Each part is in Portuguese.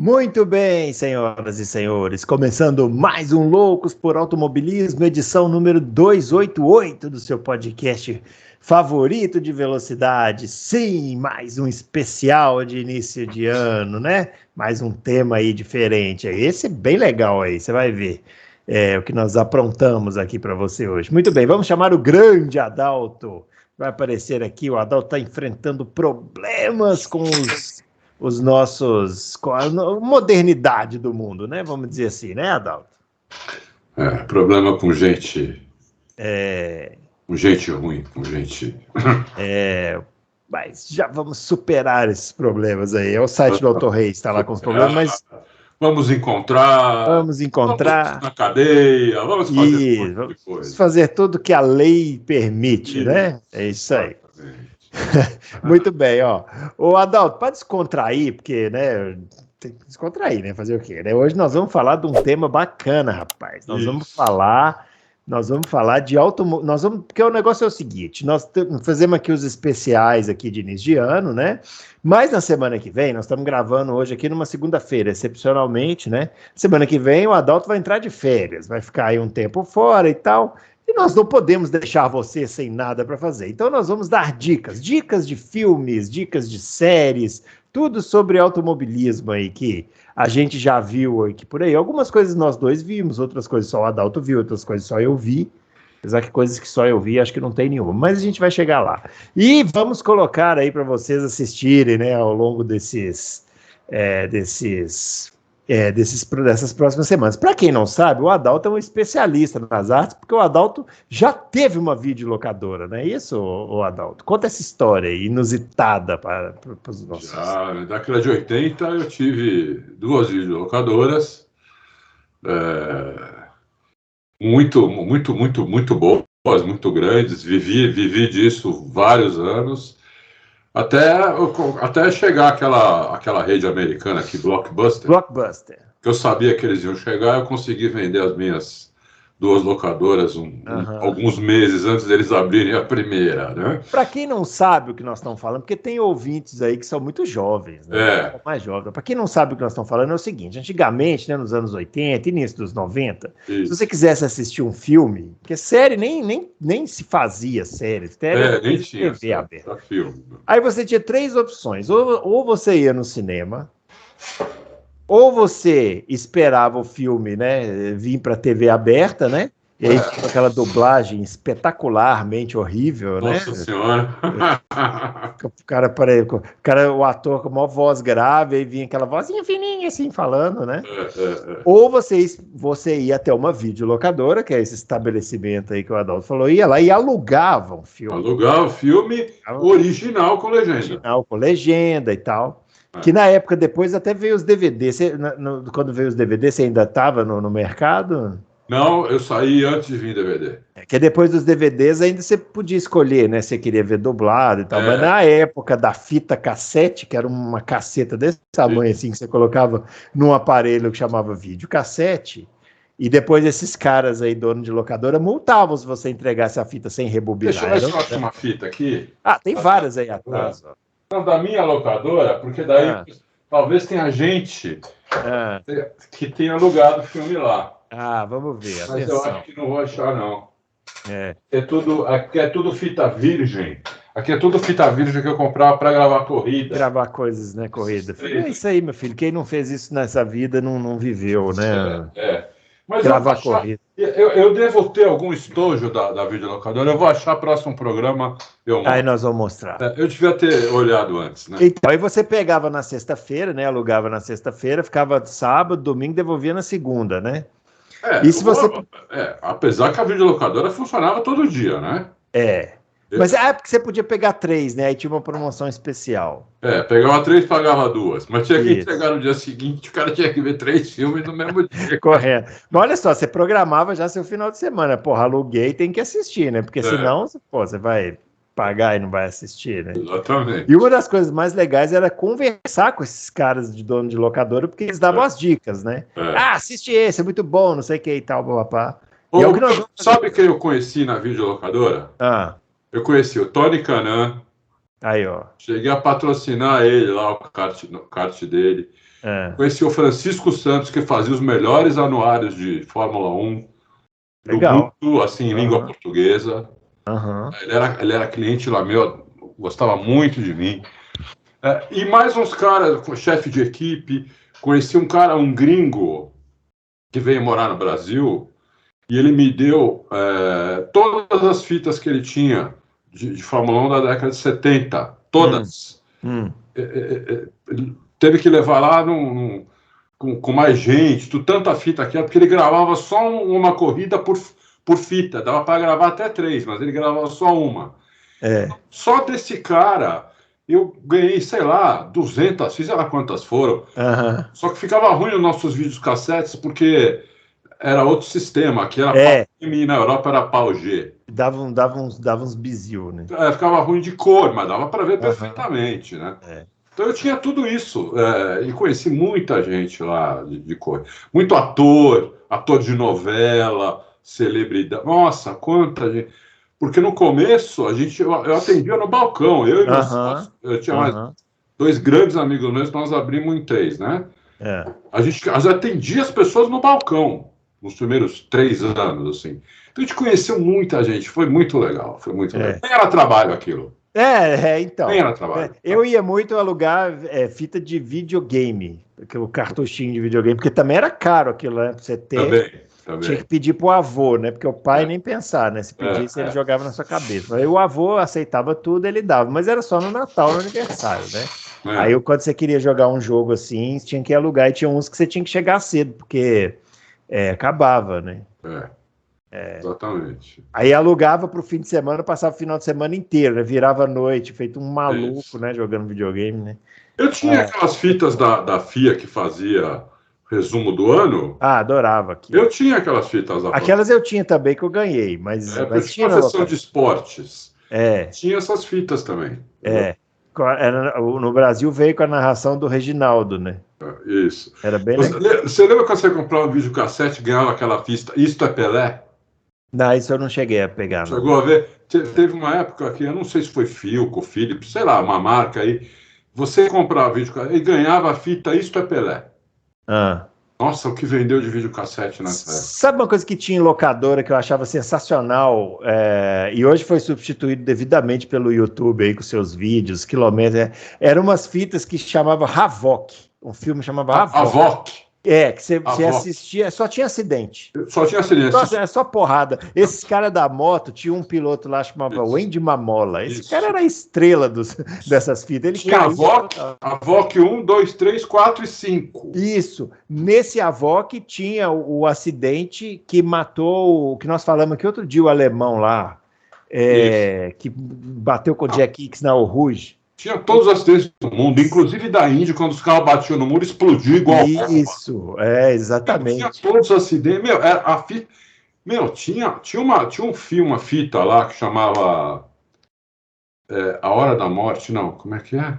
Muito bem, senhoras e senhores, começando mais um Loucos por Automobilismo, edição número 288 do seu podcast favorito de velocidade. Sim, mais um especial de início de ano, né? Mais um tema aí diferente. Esse é bem legal aí, você vai ver o que nós aprontamos aqui para você hoje. Muito bem, vamos chamar o grande Adalto. Vai aparecer aqui, o Adalto está enfrentando problemas com os nossos, com a modernidade do mundo, né? Vamos dizer assim, né, Adalto? Problema com gente. Com gente ruim, com gente. Mas já vamos superar esses problemas aí. É o site do Auto Reis, está lá com os problemas, mas. Vamos encontrar. Vamos na cadeia, vamos fazer vamos fazer tudo que a lei permite, né? É isso aí. Muito bem, ó. Ô, Adalto, para descontrair, porque, né, tem que descontrair, né? Fazer o quê? Né? Hoje nós vamos falar de um tema bacana, rapaz. Nós vamos falar de automóvel. Porque o negócio é o seguinte: nós fazemos aqui os especiais aqui de início de ano, né? Mas na semana que vem, nós estamos gravando hoje aqui numa segunda-feira, excepcionalmente, né? Semana que vem o Adalto vai entrar de férias, vai ficar aí um tempo fora e tal. E nós não podemos deixar você sem nada para fazer. Então nós vamos dar dicas de filmes, dicas de séries, tudo sobre automobilismo aí que a gente já viu aqui por aí. Algumas coisas nós dois vimos, outras coisas só o Adalto viu, outras coisas só eu vi. Apesar que coisas que só eu vi, acho que não tem nenhuma. Mas a gente vai chegar lá. E vamos colocar aí para vocês assistirem, né, ao longo dessas próximas semanas. Para quem não sabe, o Adalto é um especialista nas artes, porque o Adalto já teve uma videolocadora, não é isso, o Adalto? Conta essa história aí, inusitada para os nossos... Já, na década de 80, eu tive 2 videolocadoras, muito boas, muito grandes, vivi disso vários anos, até chegar aquela rede americana aqui, Blockbuster. Que eu sabia que eles iam chegar, eu consegui vender as minhas 2 locadoras alguns meses antes deles abrirem a primeira, né? Para quem não sabe o que nós estamos falando, porque tem ouvintes aí que são muito jovens, né? Mais jovens. Para quem não sabe o que nós estamos falando, é o seguinte: antigamente, né, nos anos 80, início dos 90, se você quisesse assistir um filme, porque série nem se fazia série nem tinha TV aberta. Filme. Aí você tinha 3 opções: ou você ia no cinema, ou você esperava o filme, né, vir para a TV aberta, né? E aí com aquela dublagem espetacularmente horrível, né? Nossa Senhora! O ator com a maior voz grave, aí vinha aquela vozinha fininha assim falando, né? Ou você ia até uma videolocadora, que é esse estabelecimento aí que o Adalto falou, ia lá e alugava um filme. Alugava o filme original com legenda. Original com legenda e tal. Que na época depois até veio os DVDs. Quando veio os DVDs, você ainda estava no mercado? Não, eu saí antes de vir DVD. Que depois dos DVDs ainda você podia escolher, né? Você queria ver dublado e tal. Mas na época da fita cassete, que era uma caceta desse tamanho assim, que você colocava num aparelho que chamava videocassete, e depois esses caras aí, dono de locadora, multavam se você entregasse a fita sem rebobinar. Deixa eu ver se eu acho uma fita aqui. Tem várias aí atrás, ó. Não, da minha locadora, porque daí talvez tenha gente que tenha alugado o filme lá. Vamos ver. Mas atenção. Eu acho que não vou achar, não. Aqui é tudo fita virgem. Aqui é tudo fita virgem que eu comprava para gravar corrida. Gravar coisas, né, corrida. É isso aí, meu filho. Quem não fez isso nessa vida não viveu, né? Mas gravar corrida. Eu devo ter algum estojo da videolocadora. Eu vou achar próximo programa. Aí nós vamos mostrar. Eu devia ter olhado antes, né? Então, aí você pegava na sexta-feira, né? Alugava na sexta-feira, ficava sábado, domingo, devolvia na segunda, né? E se você... apesar que a videolocadora funcionava todo dia, né? Mas porque você podia pegar 3, né? Aí tinha uma promoção especial. Pegava 3 e pagava 2. Mas tinha que entregar no dia seguinte, o cara tinha que ver 3 filmes no mesmo dia. Correto. Mas olha só, você programava já seu final de semana. Porra, aluguei, tem que assistir, né? Porque senão, você vai pagar e não vai assistir, né? Exatamente. E uma das coisas mais legais era conversar com esses caras de dono de locadora, porque eles davam as dicas, né? Assiste esse, é muito bom, não sei o que e tal, papá. Sabe quem eu conheci na videolocadora? Eu conheci o Tony Canan. Aí, ó. Cheguei a patrocinar ele lá, o kart dele. Conheci o Francisco Santos, que fazia os melhores anuários de Fórmula 1 do mundo, assim, em língua portuguesa. Ele era cliente lá meu, gostava muito de mim. E mais uns caras, chefe de equipe. Conheci um cara, um gringo, que veio morar no Brasil, e ele me deu todas as fitas que ele tinha de Fórmula 1 da década de 70. Todas. Teve que levar lá com mais gente, tanta fita aqui, porque ele gravava só uma corrida por fita. Dava para gravar até 3, mas ele gravava só uma. Só desse cara, eu ganhei, sei lá, 200, sei lá quantas foram. Só que ficava ruim os nossos vídeos cassetes, porque era outro sistema. Aqui era pau M, na Europa era pau G. Dava uns bizil, né? Ficava ruim de cor, mas dava para ver perfeitamente, né? Então eu tinha tudo isso, e conheci muita gente lá de cor. Muito ator de novela, celebridade. Nossa, quanta gente. Porque no começo eu atendia no balcão, eu e meus sócios. Eu tinha mais 2 grandes amigos meus, nós abrimos em 3, né? A gente atendia as pessoas no balcão, nos primeiros 3 anos, assim. Então a gente conheceu muita gente, foi muito legal, legal. Nem era trabalho aquilo. Então. Nem era trabalho. Eu ia muito alugar fita de videogame, o cartuchinho de videogame, porque também era caro aquilo, né? Pra você ter. Também. Tinha que pedir pro avô, né? Porque o pai nem pensar, né? Se pedisse, ele jogava na sua cabeça. Aí o avô aceitava tudo, ele dava, mas era só no Natal, no aniversário, né? Aí quando você queria jogar um jogo assim, você tinha que alugar, e tinha uns que você tinha que chegar cedo, porque acabava, né? Exatamente. Aí alugava pro fim de semana, passava o final de semana inteiro, né? Virava a noite, feito um maluco, né? Jogando videogame, né? Eu tinha aquelas fitas da FIA que fazia resumo do ano. Adorava aquilo. Eu tinha aquelas fitas da Aquelas eu tinha também, que eu ganhei, mas tinha a sessão de esportes. Tinha essas fitas também. No Brasil veio com a narração do Reginaldo, né? Isso. Era bem legal. Você lembra quando você comprava um videocassete e ganhava aquela fita Isto é Pelé? Não, isso eu não cheguei a pegar. Chegou a ver? Teve uma época que, eu não sei se foi Philco, Philips, sei lá, uma marca aí. Você comprava videocassete e ganhava a fita Isto é Pelé. Nossa, o que vendeu de videocassete nessa época. Sabe uma coisa que tinha em locadora que eu achava sensacional, e hoje foi substituído devidamente pelo YouTube aí com seus vídeos, quilômetros, eram umas fitas que chamava Havok, um filme chamava Havok. Que você assistia, só tinha acidente. Só tinha acidente. Só porrada. Esses caras da moto, tinha um piloto lá chamava Wendy Mamola. Esse cara era a estrela dessas fitas. Ele tinha Havok 1, 2, 3, 4 e 5. Isso. Nesse Havok tinha o acidente que matou, o que nós falamos aqui outro dia, o alemão lá, que bateu com o Jack Hicks na Eau Rouge. Tinha todos os acidentes do mundo, inclusive da Índia, quando os carros batiam no muro, explodiu igual. Isso, exatamente. Tinha todos os acidentes. A fita. Tinha um filme, uma fita lá que chamava A Hora da Morte, não, como é que é?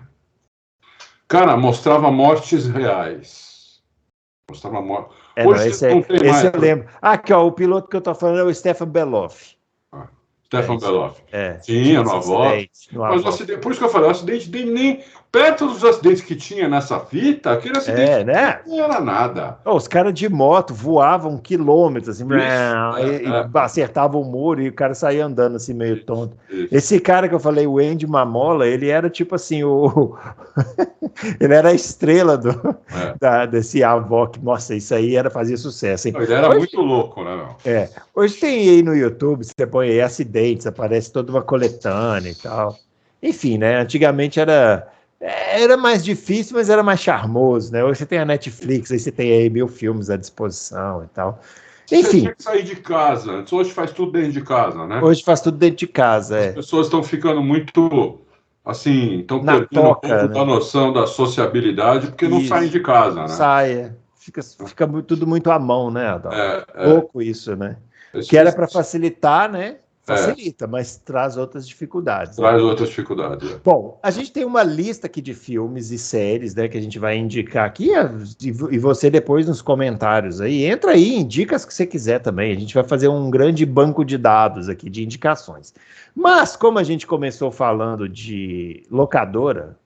Cara, mostrava mortes reais. Mostrava morte. Hoje não tem mais. Esse eu lembro. Aqui, o piloto que eu tô falando é o Stefan Beloff. Stefan Beloff. Tinha no Havok. Mas o acidente, por isso que eu falei, o acidente dele nem perto dos acidentes que tinha nessa fita, aquele acidente não era nada. Os caras de moto voavam quilômetros, assim, e acertavam o muro e o cara saía andando assim, meio tonto. Esse cara que eu falei, o Wendy Mamola, ele era tipo assim, ele era a estrela desse Havok. Nossa, isso aí fazia sucesso, hein? Ele era muito louco, né? Hoje tem aí no YouTube, você põe aí acidentes, aparece toda uma coletânea e tal. Enfim, né? Antigamente era mais difícil, mas era mais charmoso, né? Hoje você tem a Netflix, aí você tem aí 1000 filmes à disposição e tal. Enfim. Você tinha que sair de casa. Hoje faz tudo dentro de casa, né? Hoje faz tudo dentro de casa, As pessoas estão ficando muito, assim, estão perdendo um pouco da noção da sociabilidade, porque não saem de casa, né? Fica tudo muito à mão, né, Adalto? Pouco isso, né? Que era para facilitar, né? Facilita, mas traz outras dificuldades. Traz outras dificuldades. Bom, a gente tem uma lista aqui de filmes e séries, né, que a gente vai indicar aqui, e você depois nos comentários aí, entra aí, indica as que você quiser também, a gente vai fazer um grande banco de dados aqui, de indicações. Mas, como a gente começou falando de locadora,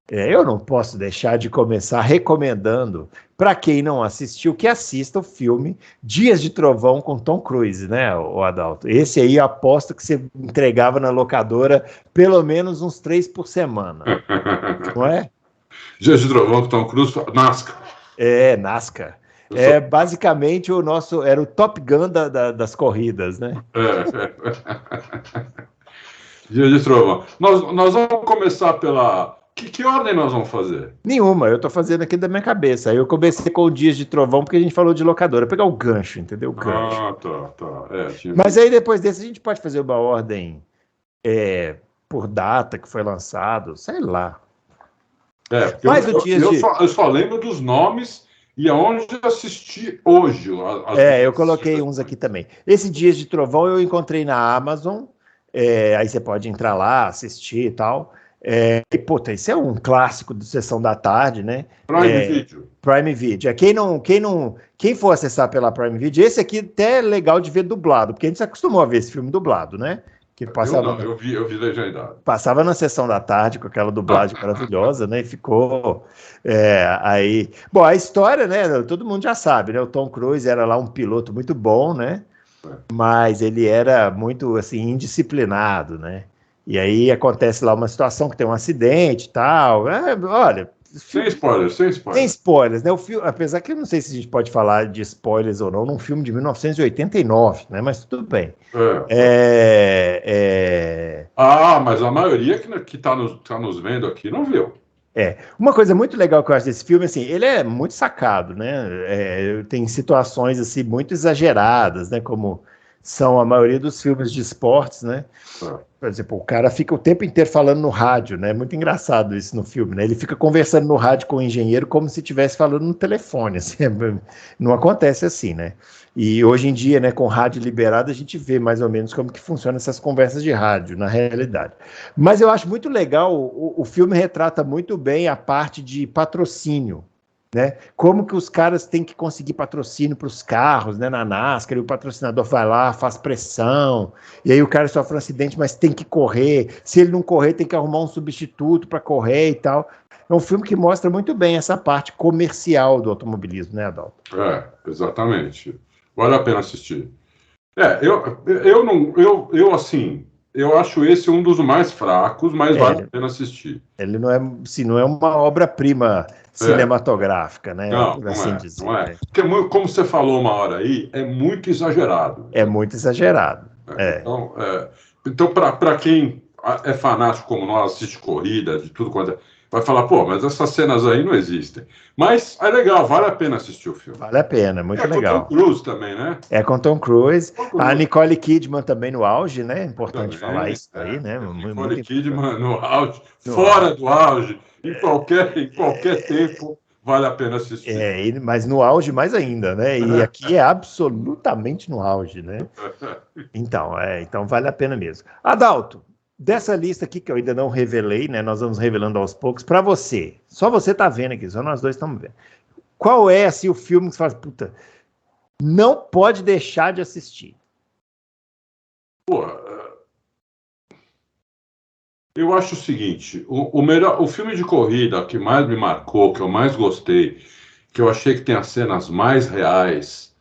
Eu não posso deixar de começar recomendando, para quem não assistiu, que assista o filme Dias de Trovão com Tom Cruise, né, o Adalto? Esse aí, aposto que você entregava na locadora pelo menos uns 3 por semana, não é? Dias de Trovão com Tom Cruise, NASCAR. NASCAR. Basicamente era o Top Gun das corridas, né? Dias de Trovão. Nós vamos começar pela... Que ordem nós vamos fazer? Nenhuma, eu tô fazendo aqui da minha cabeça. Aí eu comecei com o Dias de Trovão, porque a gente falou de locadora. Pegar o gancho, entendeu? O gancho. Tá. Mas aí depois desse a gente pode fazer uma ordem por data que foi lançado, sei lá. Mas eu só lembro dos nomes e aonde assisti hoje. Eu coloquei uns aqui também. Esse Dias de Trovão eu encontrei na Amazon. Aí você pode entrar lá, assistir e tal. Esse é um clássico de Sessão da Tarde, né? Prime Video. Quem for acessar pela Prime Video, esse aqui até é legal de ver dublado, porque a gente se acostumou a ver esse filme dublado, né? Que passava, eu vi legendado. Passava na Sessão da Tarde com aquela dublagem maravilhosa, né? E ficou aí. Bom, a história, né? Todo mundo já sabe, né? O Tom Cruise era lá um piloto muito bom, né? Mas ele era muito assim indisciplinado, né? E aí acontece lá uma situação que tem um acidente e tal. Olha. Sem spoilers. Sem spoilers, né? O filme, apesar que eu não sei se a gente pode falar de spoilers ou não, num filme de 1989, né? Mas tudo bem. Mas a maioria que tá nos vendo aqui não viu. Uma coisa muito legal que eu acho desse filme, assim, ele é muito sacado, né? Tem situações assim muito exageradas, né? Como são a maioria dos filmes de esportes, né? Por exemplo, o cara fica o tempo inteiro falando no rádio, né? Muito engraçado isso no filme, né? Ele fica conversando no rádio com o engenheiro como se estivesse falando no telefone, assim. Não acontece assim, né? E hoje em dia, né, com rádio liberado, a gente vê mais ou menos como que funcionam essas conversas de rádio, na realidade. Mas eu acho muito legal, o filme retrata muito bem a parte de patrocínio, né? Como que os caras têm que conseguir patrocínio para os carros, né, na NASCAR, e o patrocinador vai lá, faz pressão, e aí o cara sofre um acidente, mas tem que correr. Se ele não correr, tem que arrumar um substituto para correr e tal. É um filme que mostra muito bem essa parte comercial do automobilismo, né, Adalto? Exatamente. Vale a pena assistir. Eu acho esse um dos mais fracos, mas vale a pena assistir. Ele não é uma obra-prima cinematográfica, né? Não, assim dizer. Não é. Porque, como você falou uma hora aí, é muito exagerado. É muito exagerado. Então, para quem é fanático como nós, assiste corrida, de tudo quanto vai falar, mas essas cenas aí não existem. Mas é legal, vale a pena assistir o filme. Vale a pena, muito legal. É com Tom Cruise também, né? É com Tom Cruise. A Nicole Kidman também no auge, né? Importante falar isso aí, né? Nicole Kidman no auge, fora do auge, em qualquer tempo, vale a pena assistir. Mas no auge mais ainda, né? E aqui é absolutamente no auge, né? Então vale a pena mesmo. Adalto, dessa lista aqui que eu ainda não revelei, né? Nós vamos revelando aos poucos para você. Só você tá vendo aqui, só nós dois estamos vendo. Qual é assim o filme que você fala, puta, não pode deixar de assistir? Eu acho o seguinte, o filme de corrida que mais me marcou, que eu mais gostei, que eu achei que tem as cenas mais reais,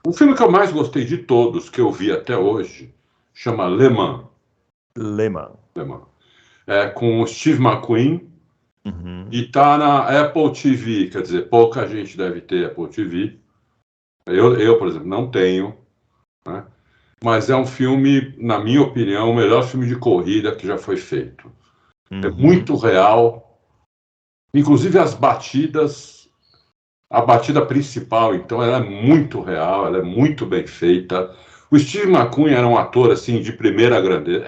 o filme que eu mais gostei de todos que eu vi até hoje chama Le Mans. Com o Steve McQueen. E tá na Apple TV, quer dizer, pouca gente deve ter Apple TV. Eu por exemplo, não tenho, né? Mas é um filme, na minha opinião, o melhor filme de corrida que já foi feito. É muito real. Inclusive as batidas, a batida principal, então, ela é muito real, ela é muito bem feita. O Steve McQueen era um ator, assim, de primeira grandeza.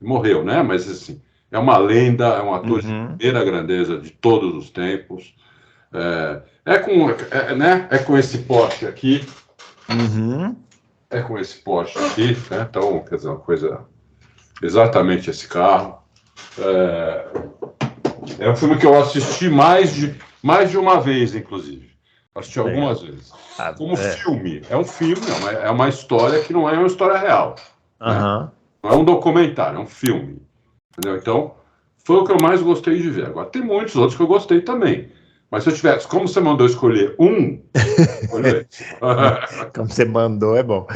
Morreu, né? Mas, assim, é uma lenda, é um ator de primeira grandeza de todos os tempos. Com esse Porsche aqui. É com esse Porsche aqui, né? Então, quer dizer, uma coisa... Exatamente esse carro. É um filme que eu assisti mais de uma vez, inclusive. Assisti algumas vezes. Como filme. É um filme, é uma história que não é uma história real. Né? Não é um documentário, é um filme. Entendeu? Então, foi o que eu mais gostei de ver. Agora, tem muitos outros que eu gostei também. Mas se eu tivesse, como você mandou escolher um, como você mandou, é bom.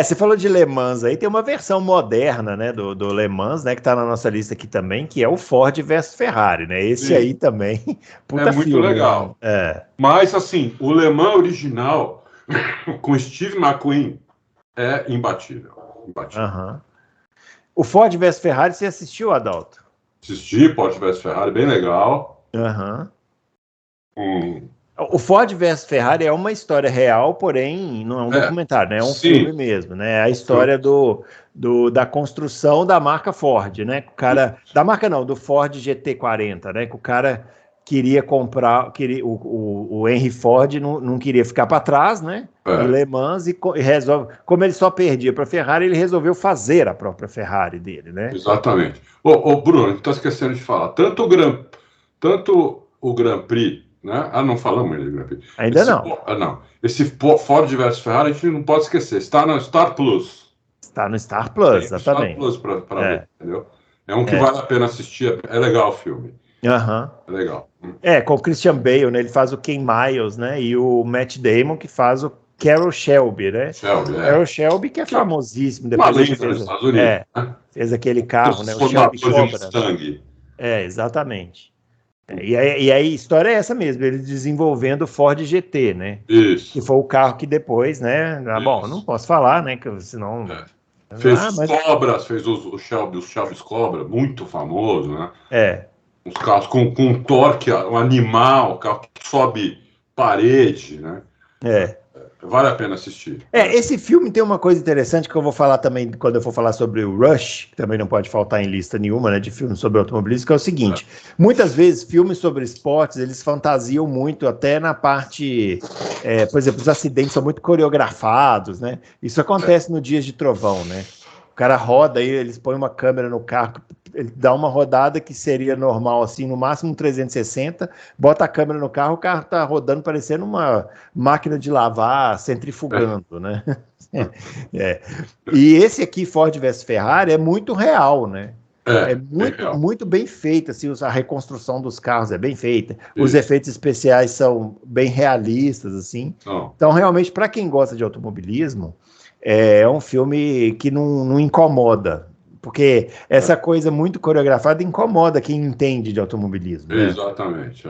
Você falou de Le Mans aí, tem uma versão moderna, né, do Le Mans, né, que tá na nossa lista aqui também, que é o Ford versus Ferrari, né? Esse Sim. aí também, puta é muito filme, legal. Né? Mas, assim, o Le Mans original, com Steve McQueen, é imbatível. O Ford versus Ferrari, você assistiu, Adalto? Assisti, Ford versus Ferrari, bem legal. O Ford versus Ferrari é uma história real, porém não é um documentário, né? É um filme mesmo, né? É a história da construção da marca Ford, né? O cara, da marca não, do Ford GT40, né? Que o cara queria comprar, o Henry Ford não queria ficar para trás, né? Em Le Mans e resolve, como ele só perdia para a Ferrari, ele resolveu fazer a própria Ferrari dele, né? Exatamente. Ô Bruno, a gente está esquecendo de falar, tanto o Grand Prix, né? Não falamos ainda do Grand Prix. Ainda não. Esse Ford versus Ferrari a gente não pode esquecer. Está no Star Plus. Está no Star Plus, exatamente. Star Plus para ver, entendeu? É um que vale a pena assistir. É legal o filme. É legal. Com o Christian Bale, né? Ele faz o Ken Miles, né? E o Matt Damon que faz o Carroll Shelby, né? Carroll Shelby que é famosíssimo. Depois ele fez, nos Estados Unidos. Fez aquele carro, né? O Shelby Cobra. Exatamente. E aí a história é essa mesmo, ele desenvolvendo o Ford GT, né? Isso. Que foi o carro que depois, né? Bom, não posso falar, né? Que senão. Fez os Cobras, fez os Shelby's Cobra, muito famoso, né? Os carros com um torque, um animal, carro que sobe parede, né? Vale a pena assistir. Esse filme tem uma coisa interessante que eu vou falar também quando eu for falar sobre o Rush, que também não pode faltar em lista nenhuma, né, de filmes sobre automobilismo, que é o seguinte, muitas vezes filmes sobre esportes, eles fantasiam muito até na parte, por exemplo, os acidentes são muito coreografados, né? Isso acontece no Dias de Trovão, né? O cara roda aí, eles põem uma câmera no carro, ele dá uma rodada que seria normal, assim, no máximo 360, bota a câmera no carro, o carro tá rodando parecendo uma máquina de lavar, centrifugando, né? E esse aqui, Ford vs Ferrari, é muito real, né? É muito bem feito, assim, a reconstrução dos carros é bem feita, os efeitos especiais são bem realistas, assim. Então, realmente, para quem gosta de automobilismo, é um filme que não incomoda, porque essa coisa muito coreografada incomoda quem entende de automobilismo. Né? Exatamente.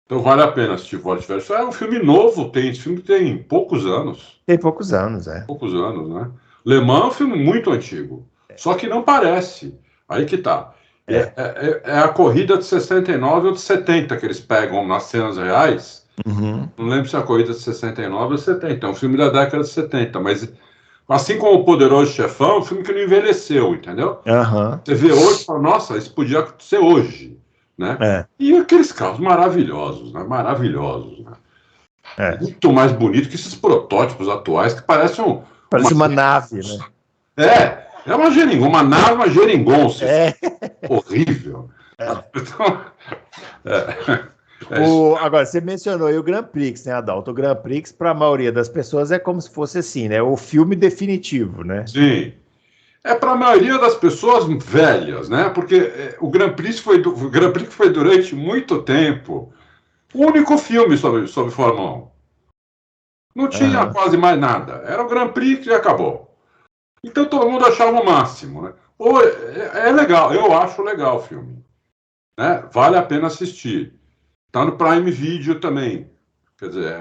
Então vale a pena assistir Ford vs. É um filme novo, esse filme tem poucos anos. Tem poucos anos, Poucos anos, né? Le Mans é um filme muito antigo, só que não parece. Aí que tá. É a corrida de 69 ou de 70 que eles pegam nas cenas reais. Não lembro se é a corrida de 69 ou 70. É um filme da década de 70, mas assim como O Poderoso Chefão, é um filme que não envelheceu, entendeu? Você vê hoje e fala, nossa, isso podia ser hoje, né? E aqueles carros maravilhosos, né? Muito mais bonito que esses protótipos atuais que parecem Parece uma nave, né? É uma geringonça, uma nave, uma geringonça. Horrível. Agora, você mencionou aí o Grand Prix, né, Adalto? O Grand Prix, para a maioria das pessoas, é como se fosse assim, né? O filme definitivo, né? Sim. Para a maioria das pessoas velhas, né? Porque o Grand Prix foi durante muito tempo o único filme sobre Fórmula 1. Não tinha quase mais nada. Era o Grand Prix e acabou. Então todo mundo achava o máximo, né? É legal, eu acho legal o filme. Né? Vale a pena assistir. Tá no Prime Video também. Quer dizer,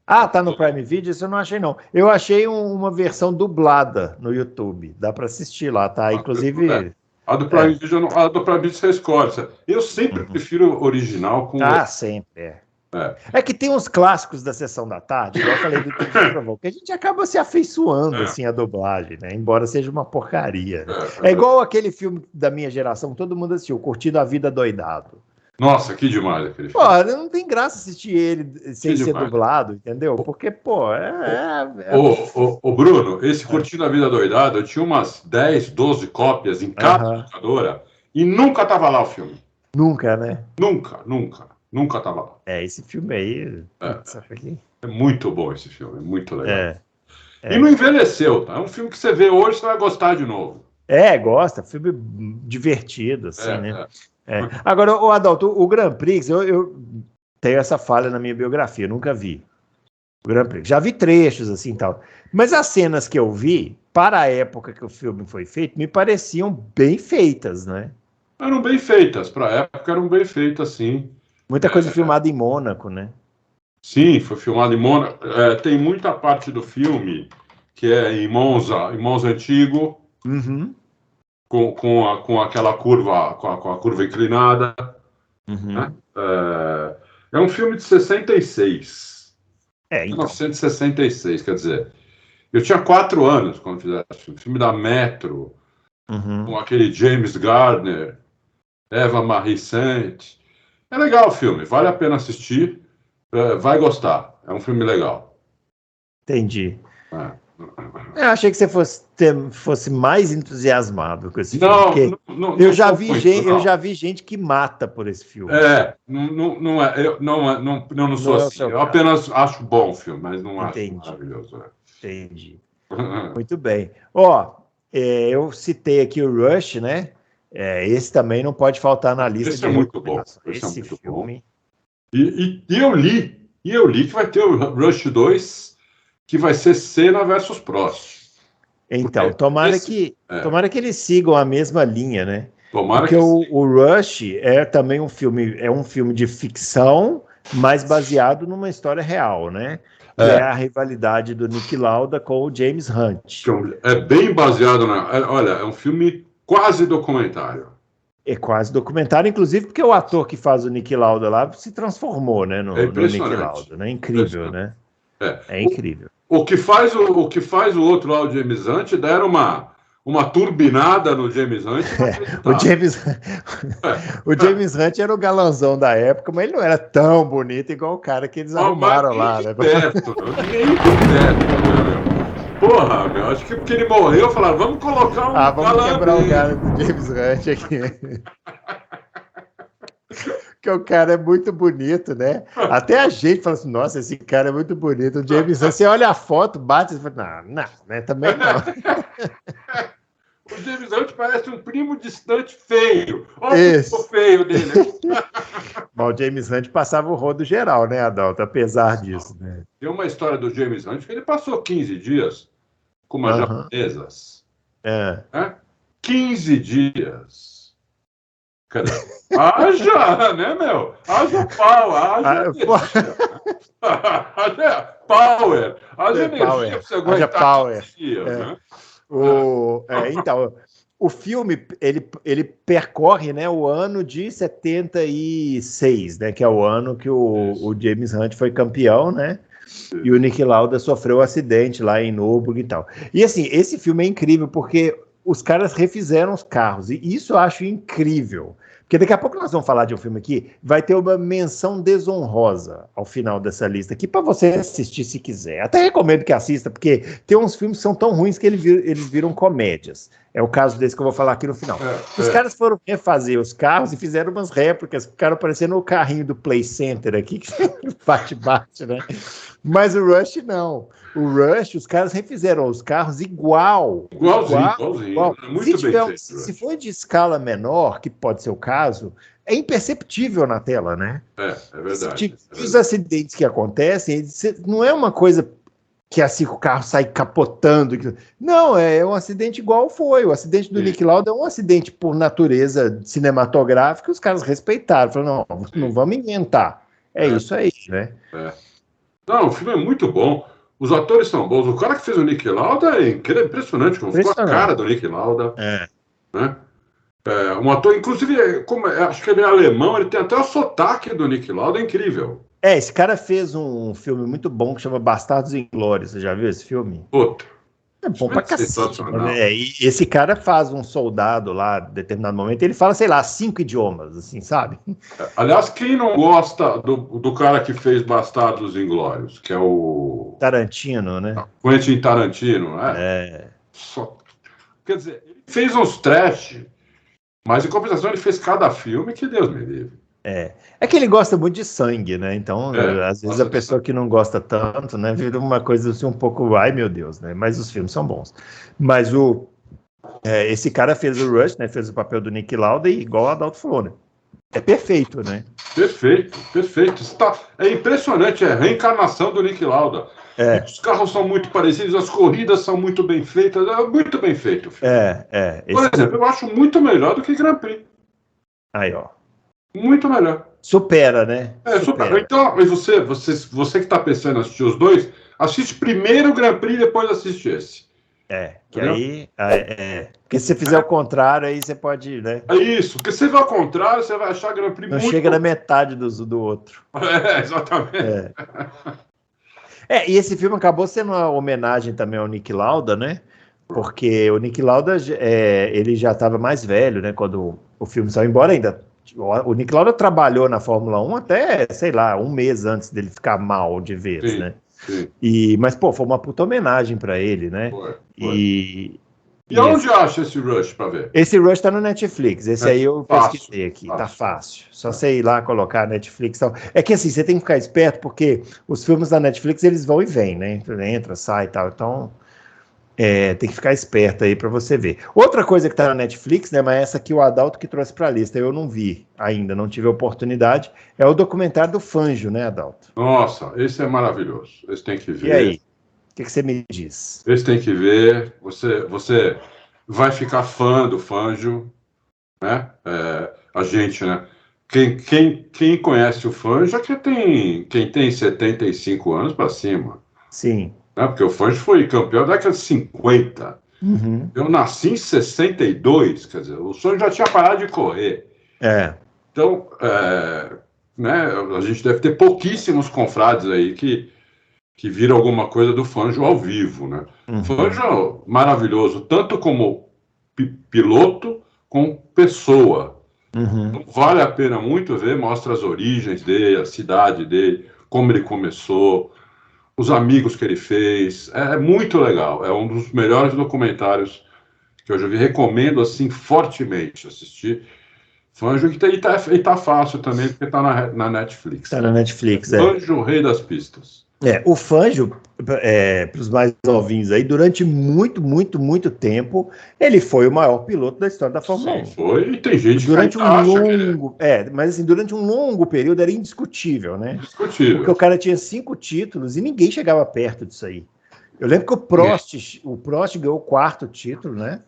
tá no Prime Video? Isso eu não achei, não. Eu achei uma versão dublada no YouTube. Dá para assistir lá, tá? Inclusive... A do Prime Video, você escolhe. Eu sempre prefiro o original com... sempre, É que tem uns clássicos da Sessão da Tarde, igual eu falei do Dias de Trovão, que a gente acaba se afeiçoando, assim, a dublagem, né? Embora seja uma porcaria. Né? É igual aquele filme da minha geração, todo mundo assistiu, Curtindo a Vida Doidado. Nossa, que demais aquele filme. Não tem graça assistir ele sem ser dublado, entendeu? Porque, Bruno, esse Curtindo a Vida Doidado, eu tinha umas 10, 12 cópias em cada locadora e nunca tava lá o filme. Nunca, né? Nunca tava lá. Esse filme aí... É muito bom esse filme, é muito legal. E não envelheceu, tá? É um filme que você vê hoje, você vai gostar de novo. Gosta, filme divertido, assim, né? Agora, o Adalto, o Grand Prix, eu tenho essa falha na minha biografia, nunca vi o Grand Prix. Já vi trechos, assim, tal. Mas as cenas que eu vi, para a época que o filme foi feito, me pareciam bem feitas, né? Eram bem feitas, para a época eram bem feitas, sim. Muita coisa filmada em Mônaco, né? Sim, foi filmado em Mônaco. Tem muita parte do filme que é em Monza antigo, com aquela curva, com a curva inclinada. Né? É um filme de 66. Então. 1966, quer dizer. Eu tinha 4 anos quando fizeram esse filme. Filme da Metro, com aquele James Garner, Eva Marie Saint. É legal o filme, vale a pena assistir. Vai gostar. É um filme legal. Entendi. Eu achei que você fosse mais entusiasmado com esse filme. Não, eu já vi gente que mata por esse filme. Não sou assim. Eu apenas acho bom o filme, mas não acho maravilhoso. Entendi. Muito bem. Eu citei aqui o Rush, né? Esse também não pode faltar na lista. Esse é muito bom. Esse filme. E eu li que vai ter o Rush 2, que vai ser Senna versus Prost. Então, tomara que eles sigam a mesma linha, né? Porque o Rush também um filme de ficção, mas baseado numa história real, né? Que é a rivalidade do Niki Lauda com o James Hunt. É bem baseado olha, é um filme quase documentário. É quase documentário, inclusive porque o ator que faz o Niki Lauda lá se transformou, né, no Niki Lauda, né? Incrível, né? É incrível. O que faz o outro lá, o James Hunt, deram uma turbinada no James Hunt. O James Hunt era o galanzão da época, mas ele não era tão bonito igual o cara que eles arrumaram lá, né? Porra, meu, acho que porque ele morreu, falaram, vamos colocar vamos quebrar o cara do James Hunt aqui. Porque o cara é muito bonito, né? Até a gente fala assim, nossa, esse cara é muito bonito. O James Hunt, você olha a foto, bate e fala, não, né? Também não. O James Hunt parece um primo distante feio. Olha o feio dele. Bom, o James Hunt passava o rodo geral, né, Adalto? Apesar disso, né? Tem uma história do James Hunt que ele passou 15 dias com umas japonesas. 15 dias. Cadê? Haja, né, meu? Haja pau, haja power, haja energia pra você aguentar dias, né? Então, o filme, ele percorre, né, o ano de 76, né, que é o ano que o James Hunt foi campeão, né? E o Niki Lauda sofreu um acidente lá em Nürburgring e tal. E assim, esse filme é incrível porque os caras refizeram os carros, e isso eu acho incrível. Porque daqui a pouco nós vamos falar de um filme aqui, vai ter uma menção desonrosa ao final dessa lista aqui, para você assistir se quiser. Até recomendo que assista, porque tem uns filmes que são tão ruins que eles viram comédias. É o caso desse que eu vou falar aqui no final. Os caras foram refazer os carros e fizeram umas réplicas, ficaram parecendo o carrinho do Play Center aqui, que bate, né? Mas o Rush não. O Rush, os caras refizeram os carros igualzinho. Muito bem feito. Se for de escala menor, que pode ser o caso, é imperceptível na tela, né? É verdade. Os acidentes que acontecem, não é uma coisa que assim o carro sai capotando. Não, é um acidente igual foi. O acidente do Niki Lauda é um acidente por natureza cinematográfica, os caras respeitaram. Falaram, não vamos inventar. Isso aí, né? Não, o filme é muito bom. Os atores são bons. O cara que fez o Niki Lauda é impressionante como ficou a cara do Niki Lauda. Né? Um ator, inclusive, acho que ele é alemão, ele tem até o sotaque do Niki Lauda, é incrível. Esse cara fez um filme muito bom que chama Bastardos Inglórios. Você já viu esse filme? Puta. É bom pra cacete. E esse cara faz um soldado lá, em determinado momento, ele fala, sei lá, 5 idiomas, assim, sabe? Aliás, quem não gosta do cara que fez Bastardos Inglórios, que é o... Tarantino, né? Quentin Tarantino, né? Quer dizer, ele fez uns trash, mas em compensação ele fez cada filme que Deus me livre. É que ele gosta muito de sangue, né? Então, às vezes a pessoa que não gosta tanto, né, vira uma coisa assim um pouco, ai meu Deus, né? Mas os filmes são bons. Mas Esse cara fez o Rush, né? Fez o papel do Nick Lauda e igual o Adalto falou, né? É perfeito, né? Perfeito. É impressionante, é a reencarnação do Nick Lauda. Os carros são muito parecidos, as corridas são muito bem feitas, é muito bem feito. Por exemplo, eu acho muito melhor do que Grand Prix. Aí, ó. Muito melhor. Supera, né? Supera. Então, você que está pensando em assistir os dois, assiste primeiro o Grand Prix e depois assiste esse. Que aí... Porque se você fizer o contrário, aí você pode, né? É isso, porque se você vai ao contrário, você vai achar Grand Prix não muito... chega na metade do outro. Exatamente. E esse filme acabou sendo uma homenagem também ao Nick Lauda, né? Porque o Nick Lauda, ele já estava mais velho, né? Quando o filme saiu, embora ainda... O Nick Lauda trabalhou na Fórmula 1 até, sei lá, um mês antes dele ficar mal de vez, sim, né? Sim. Mas, foi uma puta homenagem para ele, né? Foi. E onde acha esse Rush para ver? Esse Rush tá no Netflix. Esse aí eu pesquisei aqui. Tá fácil. Só você ir lá colocar Netflix. É que assim, você tem que ficar esperto, porque os filmes da Netflix, eles vão e vêm, né? Entra, sai e tal. Então, tem que ficar esperto aí para você ver. Outra coisa que tá na Netflix, né? Mas essa aqui o Adalto que trouxe pra lista. Eu não vi ainda, não tive a oportunidade. É o documentário do Fangio, né, Adalto? Nossa, esse é maravilhoso. Esse tem que ver. E aí? O que você me diz? Esse tem que ver. Você vai ficar fã do Fangio, né? A gente, né? Quem conhece o Fangio é quem tem 75 anos para cima. Sim. Né? Porque o Fangio foi campeão da década de 50. Uhum. Eu nasci em 62, quer dizer, o Fangio já tinha parado de correr. Então, né? A gente deve ter pouquíssimos confrades aí que viram alguma coisa do Fangio ao vivo, né? Uhum. Fangio maravilhoso, tanto como piloto, como pessoa. Uhum. Então, vale a pena muito ver, mostra as origens dele, a cidade dele, como ele começou, os amigos que ele fez. É muito legal, é um dos melhores documentários que eu já vi. Recomendo, assim, fortemente assistir. Fangio, e tá fácil também, porque tá na Netflix. Tá na Netflix, Fangio, Rei das Pistas. O Fangio, para os mais novinhos aí, durante muito, muito, muito tempo, ele foi o maior piloto da história da Fórmula 1. Foi, e tem gente durante mas assim, durante um longo período era indiscutível, né? Indiscutível. Porque o cara tinha 5 títulos e ninguém chegava perto disso aí. Eu lembro que o Prost ganhou o 4º título, né?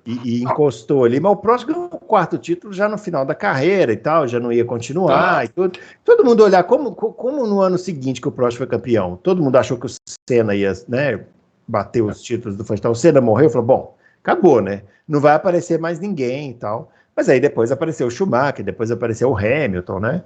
E encostou ali, mas o Prost ganhou o 4º título já no final da carreira e tal, já não ia continuar e tudo. Todo mundo olhar como no ano seguinte que o Prost foi campeão, todo mundo achou que o Senna ia, né, bater os títulos do Fangio. Então, o Senna morreu, falou, bom, acabou, né? Não vai aparecer mais ninguém e tal. Mas aí depois apareceu o Schumacher, depois apareceu o Hamilton, né?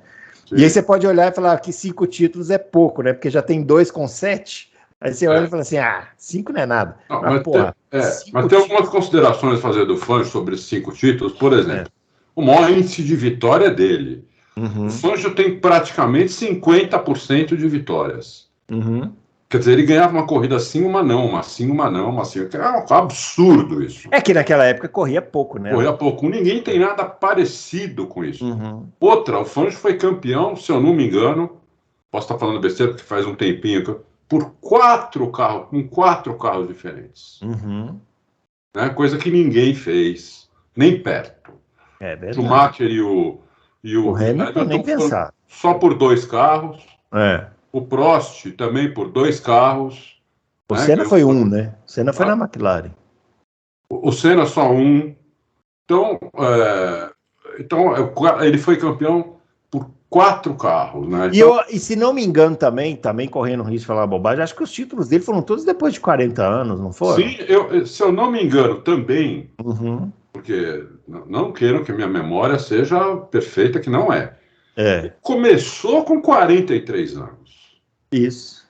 Sim. E aí você pode olhar e falar que 5 títulos é pouco, né? Porque já tem 2 com 7. Aí você olha e fala assim, 5 não é nada. Não, mas tem algumas considerações a fazer do Fangio sobre esses 5 títulos. Por exemplo, o maior índice de vitória é dele. Uhum. O Fangio tem praticamente 50% de vitórias. Uhum. Quer dizer, ele ganhava uma corrida assim, uma não, uma sim, uma não, uma sim. É um absurdo isso. É que naquela época corria pouco, né? Corria pouco. Ninguém tem nada parecido com isso. Uhum. Outra, o Fangio foi campeão, se eu não me engano, posso estar falando besteira, porque faz um tempinho, por 4 carros, com 4 carros diferentes. Uhum. Né? Coisa que ninguém fez, nem perto. É verdade. Schumacher e o Hamilton nem pensar. Só por 2 carros. O Prost também por 2 carros. O Senna foi né? O Senna foi na McLaren. O Senna só 1. Então, ele foi campeão por 4 carros, né? Então, e se não me engano também correndo risco de falar bobagem, acho que os títulos dele foram todos depois de 40 anos, não foram? Sim, se eu não me engano também, uhum. Porque não queiram que minha memória seja perfeita, que não é. Ele começou com 43 anos. Isso.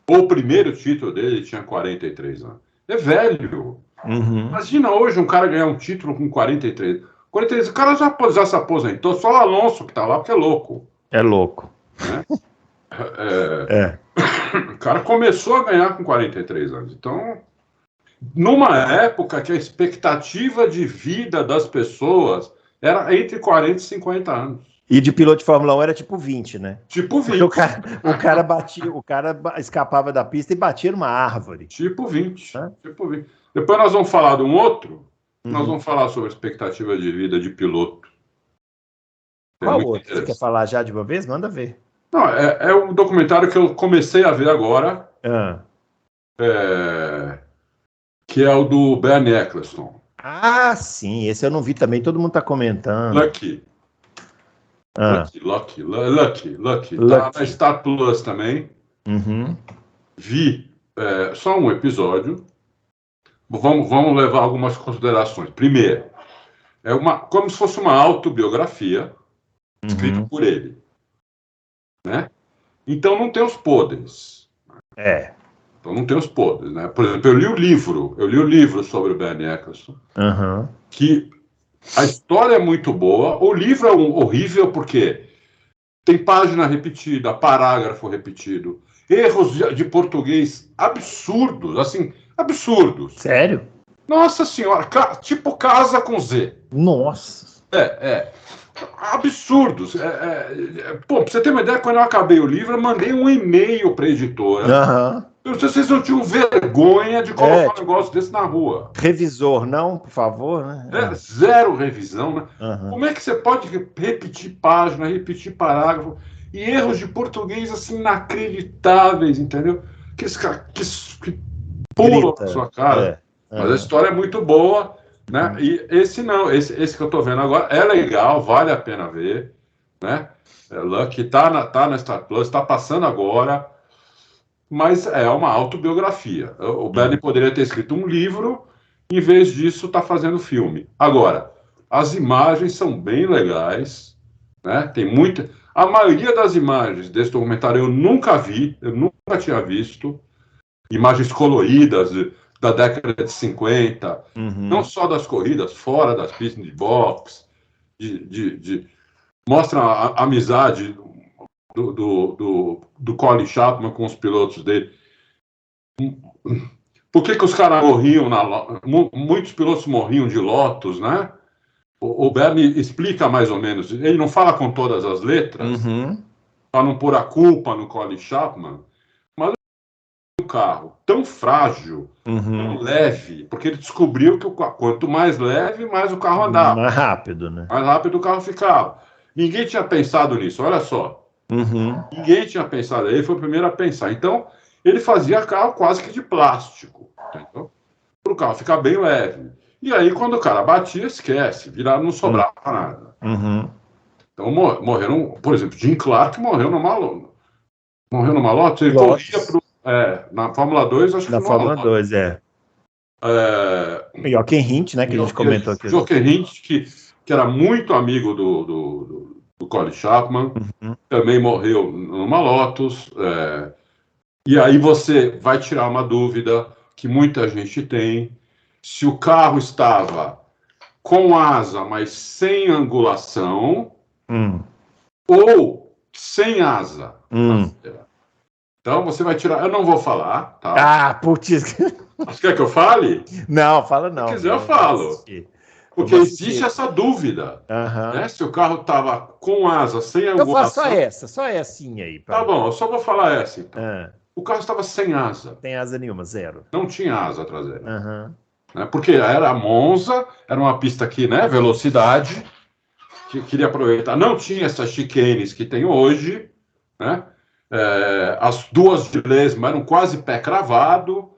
O primeiro título dele tinha 43 anos. É velho. Uhum. Imagina hoje um cara ganhar um título com 43. O cara já se aposentou, só o Alonso que tá lá, porque é louco. É louco. Né? O cara começou a ganhar com 43 anos. Então, numa época que a expectativa de vida das pessoas era entre 40 e 50 anos. E de piloto de Fórmula 1 era tipo 20, né? Tipo 20. O cara escapava da pista e batia numa árvore. Tipo 20. Tipo 20. Depois nós vamos falar de um outro Nós vamos falar sobre a expectativa de vida de piloto. Qual outro? Você quer falar já de uma vez? Manda ver. Não, é um documentário que eu comecei a ver agora, que é o do Bernie Ecclestone. Ah, sim, esse eu não vi também, todo mundo está comentando. Lucky. Tá na Star Plus também. Vi só um episódio. Vamos levar algumas considerações. Primeiro, como se fosse uma autobiografia escrita por ele. Né? Então não tem os podres. Então não tem os podres, né? Por exemplo, eu li o livro sobre o Bernie Ecclestone, que a história é muito boa, o livro é horrível porque tem página repetida, parágrafo repetido, erros de português absurdos, assim, absurdos. Sério? Nossa senhora, tipo casa com Z. Nossa. Absurdos. Pô, pra você ter uma ideia, quando eu acabei o livro, eu mandei um e-mail pra editora. Eu não sei se vocês não tinham vergonha de colocar um negócio desse na rua. Revisor, não, por favor, né? Zero revisão, né? Como é que você pode repetir página, repetir parágrafo e erros de português assim inacreditáveis, entendeu? Que pulam na sua cara. Mas a história é muito boa, né? E esse não, esse que eu tô vendo agora é legal, vale a pena ver, né? Lucky tá na Star Plus, tá passando agora. Mas é uma autobiografia. O Bernie poderia ter escrito um livro, em vez disso está fazendo filme. Agora, as imagens são bem legais, né? Tem muita. A maioria das imagens desse documentário eu nunca vi, eu nunca tinha visto. Imagens coloridas da década de 50, não só das corridas, fora das pistas de boxe, mostra a amizade do Colin Chapman com os pilotos dele. Por que os caras morriam muitos pilotos morriam de Lotus, né? O Bernie explica mais ou menos, ele não fala com todas as letras, para não pôr a culpa no Colin Chapman, mas um carro tão frágil, tão leve, porque ele descobriu que quanto mais leve, mais o carro andava. Mais rápido, né? Mais rápido o carro ficava. Ninguém tinha pensado nisso, olha só. Ninguém tinha pensado, ele foi o primeiro a pensar. Então, ele fazia carro quase que de plástico, para o carro ficar bem leve. E aí, quando o cara batia, esquece, não sobrava nada. Então, morreram, por exemplo, Jim Clark morreu numa Lotus, ele corria na Fórmula 2, acho que na Fórmula 2, Jochen Rindt, né, que a gente comentou aqui. Jochen Rindt, que era muito amigo do Colin Chapman, também morreu numa Lotus. E aí você vai tirar uma dúvida que muita gente tem, se o carro estava com asa, mas sem angulação, ou sem asa. Então você vai tirar, eu não vou falar, tá? Putz. Você quer que eu fale? Não, fala não. Se quiser eu falo. Porque existe essa dúvida, né? Se o carro estava com asa, sem angulação... Eu faço só essinha aí. Tá bom, eu só vou falar essa, então. O carro estava sem asa. Sem asa nenhuma, zero. Não tinha asa traseira. Né? Porque era Monza, era uma pista que, né, velocidade, que queria aproveitar. Não tinha essas chicanes que tem hoje, né? As duas de lesma eram quase pé cravado,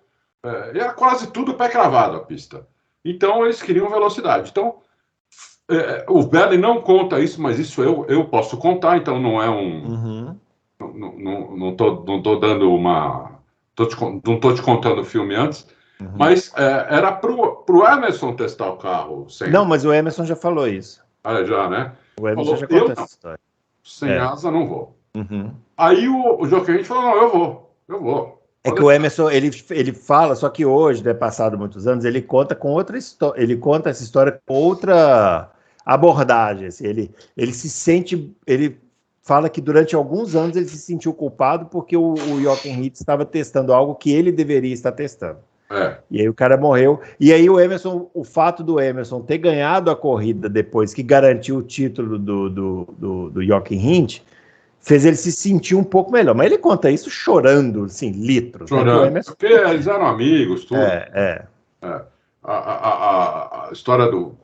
era quase tudo pé cravado a pista. Então, eles queriam velocidade. Então, o Bernie não conta isso, mas isso eu posso contar, então não é um... Não estou dando uma... Não estou te contando o filme antes, mas era pro Emerson testar o carro. Não, mas o Emerson já falou isso. Já, né? O Emerson já contou essa história. Sem asa, não vou. Aí o Jochen Rindt falou, não, eu vou. É que o Emerson, ele fala, só que hoje, né, passado muitos anos, ele conta com outra história, ele conta essa história com outra abordagem. Assim, ele se sente, ele fala que durante alguns anos ele se sentiu culpado porque o Jochen Rindt estava testando algo que ele deveria estar testando. E aí o cara morreu. E aí o fato do Emerson ter ganhado a corrida depois que garantiu o título do Jochen Rindt, fez ele se sentir um pouco melhor. Mas ele conta isso chorando, assim, litros. Chorando, né? Porque eles eram amigos, tudo. a história do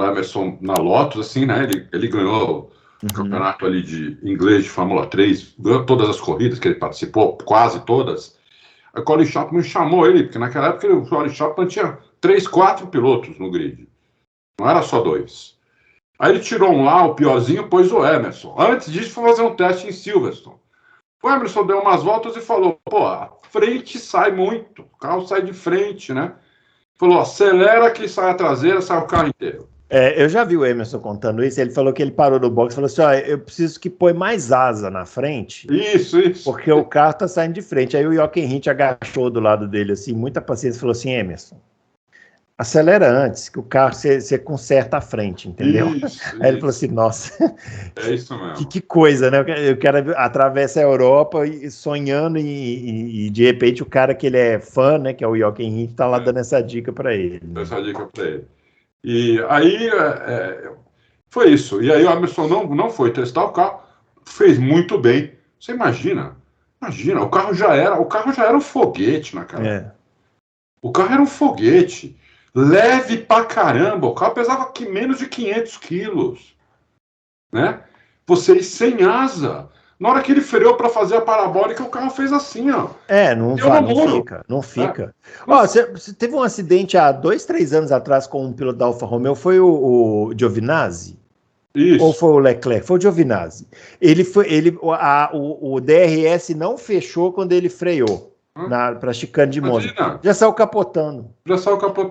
Emerson na Lotus, assim, né? Ele ganhou o campeonato ali de inglês de Fórmula 3, ganhou todas as corridas que ele participou, quase todas. A Colin Chapman chamou ele, porque naquela época o Colin Chapman tinha 3, 4 pilotos no grid. Não era só 2. Aí ele tirou um lá, o piorzinho, pôs o Emerson. Antes disso, foi fazer um teste em Silverstone. O Emerson deu umas voltas e falou, pô, a frente sai muito, o carro sai de frente, né? Falou, acelera que sai a traseira, sai o carro inteiro. Eu já vi o Emerson contando isso, ele falou que ele parou no box e falou assim, ó, eu preciso que põe mais asa na frente. Isso. Porque o carro tá saindo de frente. Aí o Jochen Rindt agachou do lado dele, assim, muita paciência, falou assim, Emerson, acelera antes, que o carro você conserta a frente, entendeu? Aí ele falou assim, nossa, é isso mesmo. Que coisa, né? Eu quero atravessar a Europa sonhando e de repente o cara que ele é fã, né, que é o Jochen Rindt, tá lá dando essa dica para ele. Essa dica para ele. E aí foi isso. E aí o Emerson não foi testar o carro, fez muito bem. Você imagina, o carro já era um foguete naquela época. O carro era um foguete, leve pra caramba. O carro pesava menos de 500 quilos, né? Vocês sem asa. Na hora que ele freou para fazer a parabólica, o carro fez assim, ó. Não fica. Ó, você teve um acidente há 2, 3 anos atrás com um piloto da Alfa Romeo, foi o Giovinazzi? Isso. Ou foi o Leclerc? Foi o Giovinazzi. O DRS não fechou quando ele freou para chicane de Mônaco. Já saiu capotando.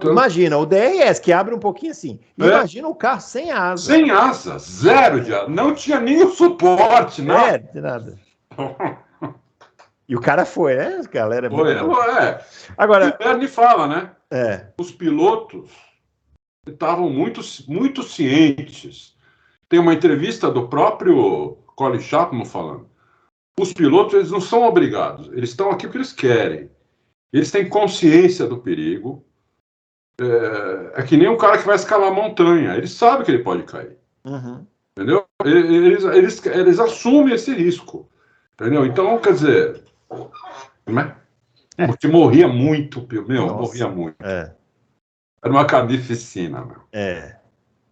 Imagina, o DRS que abre um pouquinho assim. Imagina o carro sem asa. Sem asa, zero de asa. Não tinha nem o suporte, né? Nada. E o cara foi, né? A galera Agora, o Bernie fala, né? Os pilotos estavam muito, muito cientes. Tem uma entrevista do próprio Colin Chapman falando. Os pilotos, eles não são obrigados. Eles estão aqui porque eles querem. Eles têm consciência do perigo. É que nem um cara que vai escalar a montanha. Ele sabe que ele pode cair. Entendeu? Eles assumem esse risco. Entendeu? Então, quer dizer... Né? Porque morria muito, morria muito. Era uma carnificina, meu.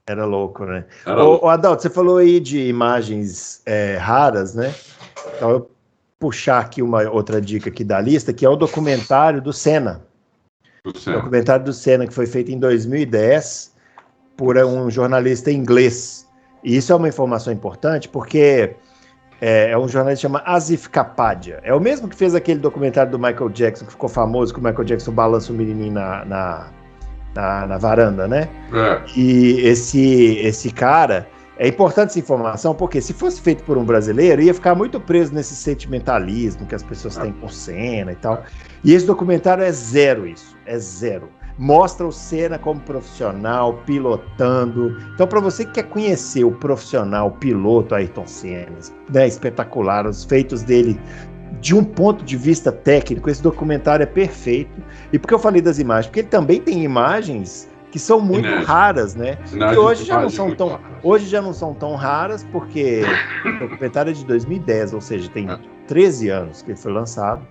Era louco, né? Ô, Adalto, você falou aí de imagens raras, né? Então, eu puxar aqui uma outra dica aqui da lista, que é o documentário do Senna. O documentário do Senna, que foi feito em 2010 por um jornalista inglês. E isso é uma informação importante, porque é um jornalista que chama Asif Kapadia. É o mesmo que fez aquele documentário do Michael Jackson, que ficou famoso, que o Michael Jackson balança o menininho na varanda, né? E esse cara... É importante essa informação, porque se fosse feito por um brasileiro, ia ficar muito preso nesse sentimentalismo que as pessoas têm com o Senna e tal. E esse documentário é zero isso, é zero. Mostra o Senna como profissional, pilotando. Então, para você que quer conhecer o profissional, o piloto Ayrton Senna, né, espetacular, os feitos dele de um ponto de vista técnico, esse documentário é perfeito. E por que eu falei das imagens? Porque ele também tem imagens que são muito raras, né? E hoje já não são tão raras, porque o documentário é de 2010, ou seja, tem 13 anos que ele foi lançado.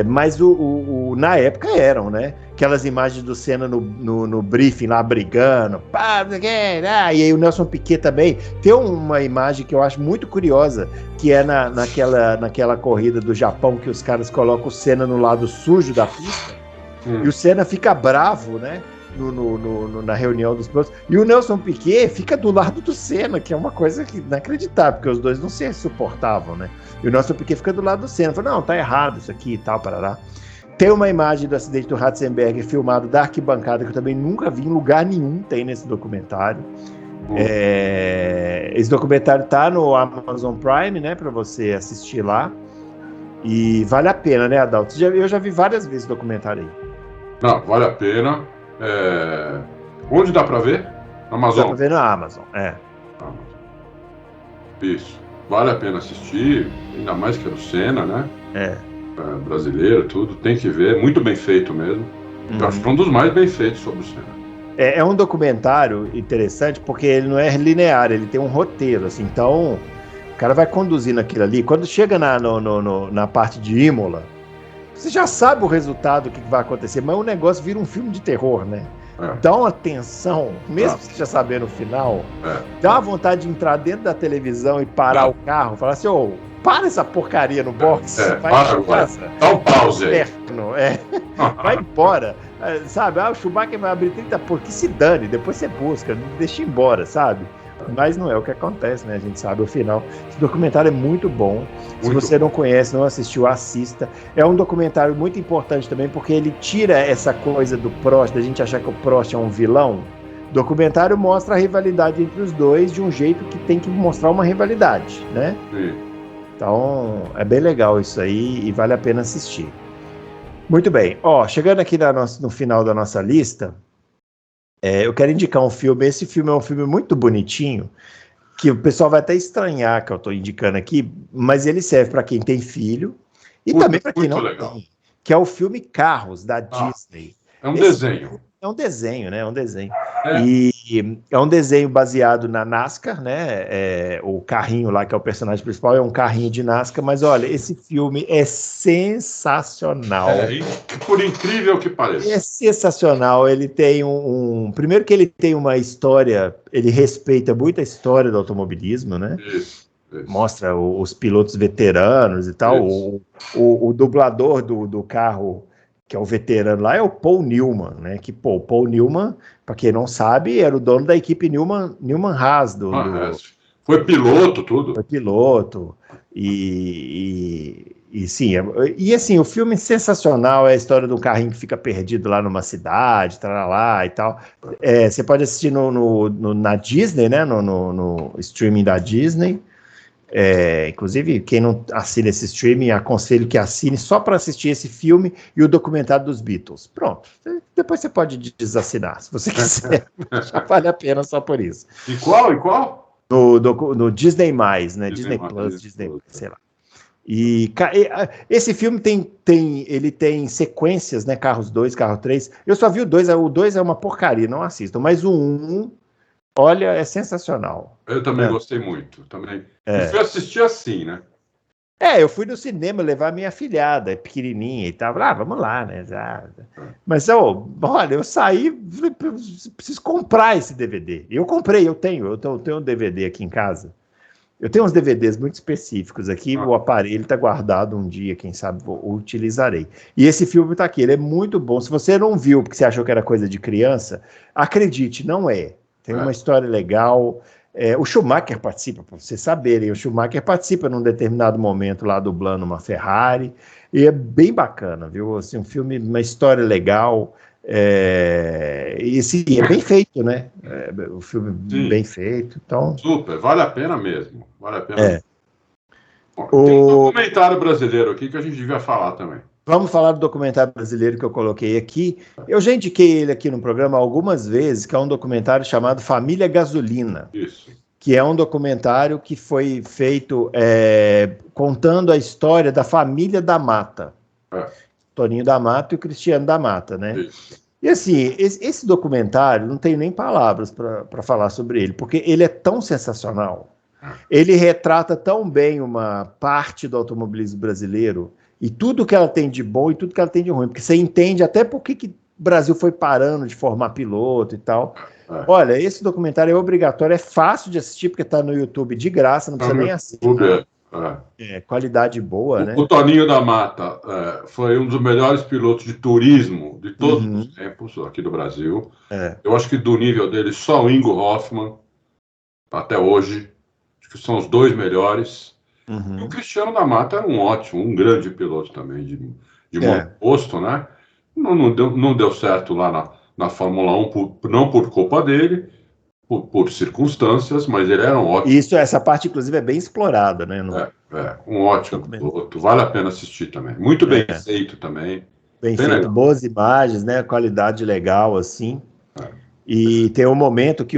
Mas na época eram, né? Aquelas imagens do Senna no briefing lá brigando, e aí o Nelson Piquet também. Tem uma imagem que eu acho muito curiosa, que é naquela corrida do Japão, que os caras colocam o Senna no lado sujo da pista, e o Senna fica bravo, né? Na reunião dos pilotos, e o Nelson Piquet fica do lado do Senna, que é uma coisa inacreditável, porque os dois não se suportavam, né? E o Nelson Piquet fica do lado do Senna, fala, não, tá errado isso aqui e tal, parará. Tem uma imagem do acidente do Ratzenberger filmado da arquibancada, que eu também nunca vi em lugar nenhum, tem nesse documentário. Esse documentário tá no Amazon Prime, né, pra você assistir lá, e vale a pena, né, Adalto? Eu já vi várias vezes o documentário aí. Não, vale a pena. Onde dá pra ver? Na Amazon? Dá pra ver na Amazon, Isso. Vale a pena assistir, ainda mais que é do Senna, né? Brasileiro, tudo. Tem que ver. Muito bem feito mesmo. Eu acho que é um dos mais bem feitos sobre o Senna. É um documentário interessante porque ele não é linear, ele tem um roteiro, assim. Então, o cara vai conduzindo aquilo ali. Quando chega na parte de Imola, você já sabe o resultado, o que vai acontecer, mas o negócio vira um filme de terror, né? Dá uma tensão, mesmo que você já saber no final, dá uma vontade de entrar dentro da televisão e parar o carro, falar assim, para essa porcaria no box, vai pra casa. Dá um pause aí. Vai embora. Sabe, o Schumacher vai abrir 30 que se dane, depois você busca, deixa embora, sabe? Mas não é o que acontece, né? A gente sabe o final. Esse documentário é muito bom. Se você não conhece, não assistiu, assista. É um documentário muito importante também, porque ele tira essa coisa do Prost, da gente achar que o Prost é um vilão. O documentário mostra a rivalidade entre os dois de um jeito que tem que mostrar uma rivalidade, né? Sim. Então, é bem legal isso aí e vale a pena assistir. Muito bem. Chegando aqui no final da nossa lista, eu quero indicar um filme. Esse filme é um filme muito bonitinho, que o pessoal vai até estranhar que eu estou indicando aqui, mas ele serve para quem tem filho e também para quem não tem, que é o filme Carros, da Disney. É um desenho. É um desenho, né? É um desenho. E é um desenho baseado na NASCAR, né? O carrinho lá, que é o personagem principal, é um carrinho de NASCAR, mas olha, esse filme é sensacional. Por incrível que pareça. É sensacional. Ele tem primeiro que ele tem uma história, ele respeita muito a história do automobilismo, né? Isso. Mostra os pilotos veteranos e tal. O dublador do carro, que é o veterano lá, é o Paul Newman, né? Que, o Paul Newman, para quem não sabe, era o dono da equipe Newman Haas. Foi piloto, tudo. Foi piloto. E sim, e assim, o filme é sensacional, é a história de um carrinho que fica perdido lá numa cidade, lá e tal. Você pode assistir na Disney, né? No streaming da Disney. Inclusive, quem não assina esse streaming, aconselho que assine só para assistir esse filme e o documentário dos Beatles. Pronto. Depois você pode desassinar, se você quiser. Já vale a pena só por isso. E qual? No Disney+, né? Disney Plus, Disney, sei lá. E esse filme ele tem sequências, né? Carros 2, Carro 3. Eu só vi o 2 é uma porcaria, não assistam. Mas o 1, olha, é sensacional. Eu também gostei muito. Também. Eu fui assistir assim, né? Eu fui no cinema levar minha afilhada, pequenininha e tal. Vamos lá, né? Mas, olha, eu saí, preciso comprar esse DVD. Eu comprei, eu tenho um DVD aqui em casa. Eu tenho uns DVDs muito específicos aqui, o aparelho está guardado um dia, quem sabe o utilizarei. E esse filme está aqui, ele é muito bom. Se você não viu porque você achou que era coisa de criança, acredite, não é. Tem uma história legal. O Schumacher participa, para vocês saberem, o Schumacher participa num determinado momento lá dublando uma Ferrari, e é bem bacana, viu? Assim, um filme, uma história legal, e sim, é bem feito, né? O filme bem feito, então... Super, vale a pena mesmo, vale a pena. Bom, tem um documentário brasileiro aqui que a gente devia falar também. Vamos falar do documentário brasileiro que eu coloquei aqui. Eu já indiquei ele aqui no programa algumas vezes, que é um documentário chamado Família Gasolina. Isso. Que é um documentário que foi feito contando a história da família da Mata. Toninho da Mata e o Cristiano da Mata, né? Isso. E assim, esse documentário, não tenho nem palavras para falar sobre ele, porque ele é tão sensacional. Ele retrata tão bem uma parte do automobilismo brasileiro, e tudo que ela tem de bom e tudo que ela tem de ruim, porque você entende até por que o Brasil foi parando de formar piloto e tal. Olha, esse documentário é obrigatório, é fácil de assistir, porque está no YouTube de graça, não precisa nem assistir. Qualidade boa, né? O Toninho da Mata foi um dos melhores pilotos de turismo de todos os tempos aqui do Brasil. Eu acho que do nível dele, só o Ingo Hoffmann, até hoje, acho que são os dois melhores. E o Cristiano da Mata era um grande piloto também de monoposto, né? Não deu certo lá na Fórmula 1, não por culpa dele, por circunstâncias, mas ele era um ótimo. Essa parte, inclusive, é bem explorada, né? Um ótimo piloto. Vale a pena assistir também. Muito bem feito também. Bem feito, legal. Boas imagens, né? Qualidade legal, assim. E tem um momento que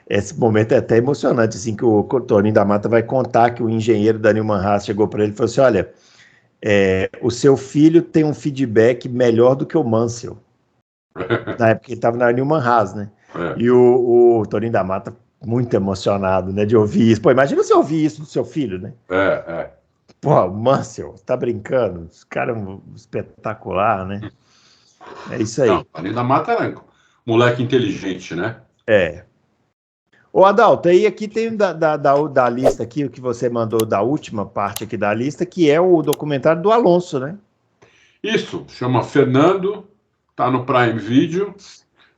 esse momento é até emocionante, assim, que o Toninho da Mata vai contar que o engenheiro da Newman Haas chegou para ele e falou assim, olha, o seu filho tem um feedback melhor do que o Mansell. Na época ele estava na Newman Haas, né? E o Toninho da Mata, muito emocionado, né, de ouvir isso. Pô, imagina você ouvir isso do seu filho, né? Pô, o Mansell, tá brincando? Esse cara é um espetacular, né? É isso aí. Não, ali da Mata era moleque inteligente, né? É. Ô, Adalto, aí aqui tem da lista aqui, o que você mandou da última parte aqui da lista, que é o documentário do Alonso, né? Isso, chama Fernando, tá no Prime Video,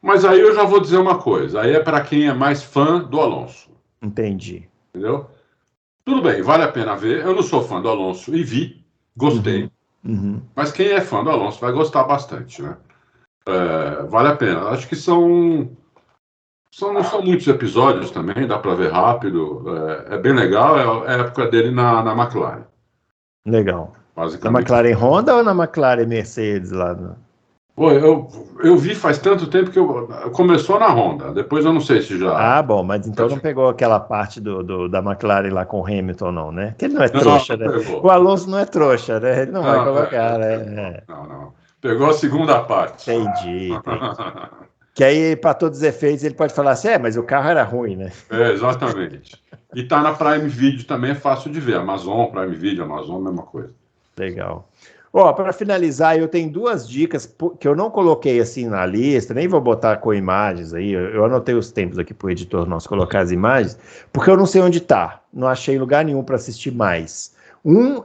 mas aí eu já vou dizer uma coisa, aí é para quem é mais fã do Alonso. Entendi. Entendeu? Tudo bem, vale a pena ver. Eu não sou fã do Alonso e vi, gostei. Mas quem é fã do Alonso vai gostar bastante, né? Vale a pena. Acho que não são muitos episódios também, dá para ver rápido. É bem legal, é a época dele na McLaren. Legal. Na McLaren Honda ou na McLaren Mercedes lá? Pô, eu vi faz tanto tempo que começou na Honda, depois eu não sei se já... Ah, bom, mas então não pegou aquela parte da McLaren lá com o Hamilton, não, né? Que ele não é trouxa, né? O Alonso não é trouxa, né? Ele não vai colocar, né? Não. Pegou a segunda parte. Entendi. Que aí, para todos os efeitos, ele pode falar assim, mas o carro era ruim, né? Exatamente. E tá na Prime Video também, é fácil de ver. Amazon, Prime Video, Amazon, mesma coisa. Legal. Para finalizar, eu tenho 2 dicas que eu não coloquei assim na lista, nem vou botar com imagens aí, eu anotei os tempos aqui para o editor nosso colocar as imagens, porque eu não sei onde está, não achei lugar nenhum para assistir mais.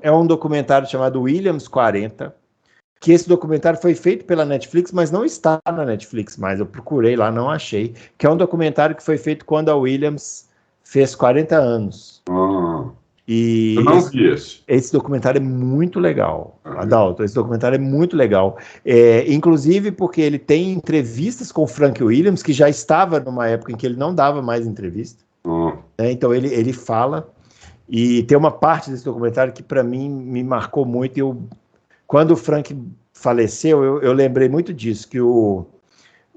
É um documentário chamado Williams 40, que esse documentário foi feito pela Netflix, mas não está na Netflix mais, eu procurei lá, não achei, que é um documentário que foi feito quando a Williams fez 40 anos. E eu não vi esse. Esse documentário é muito legal, Adalto. Esse documentário é muito legal. Inclusive porque ele tem entrevistas com o Frank Williams, que já estava numa época em que ele não dava mais entrevista. Então ele fala. E tem uma parte desse documentário que para mim me marcou muito. Quando o Frank faleceu, eu lembrei muito disso, que o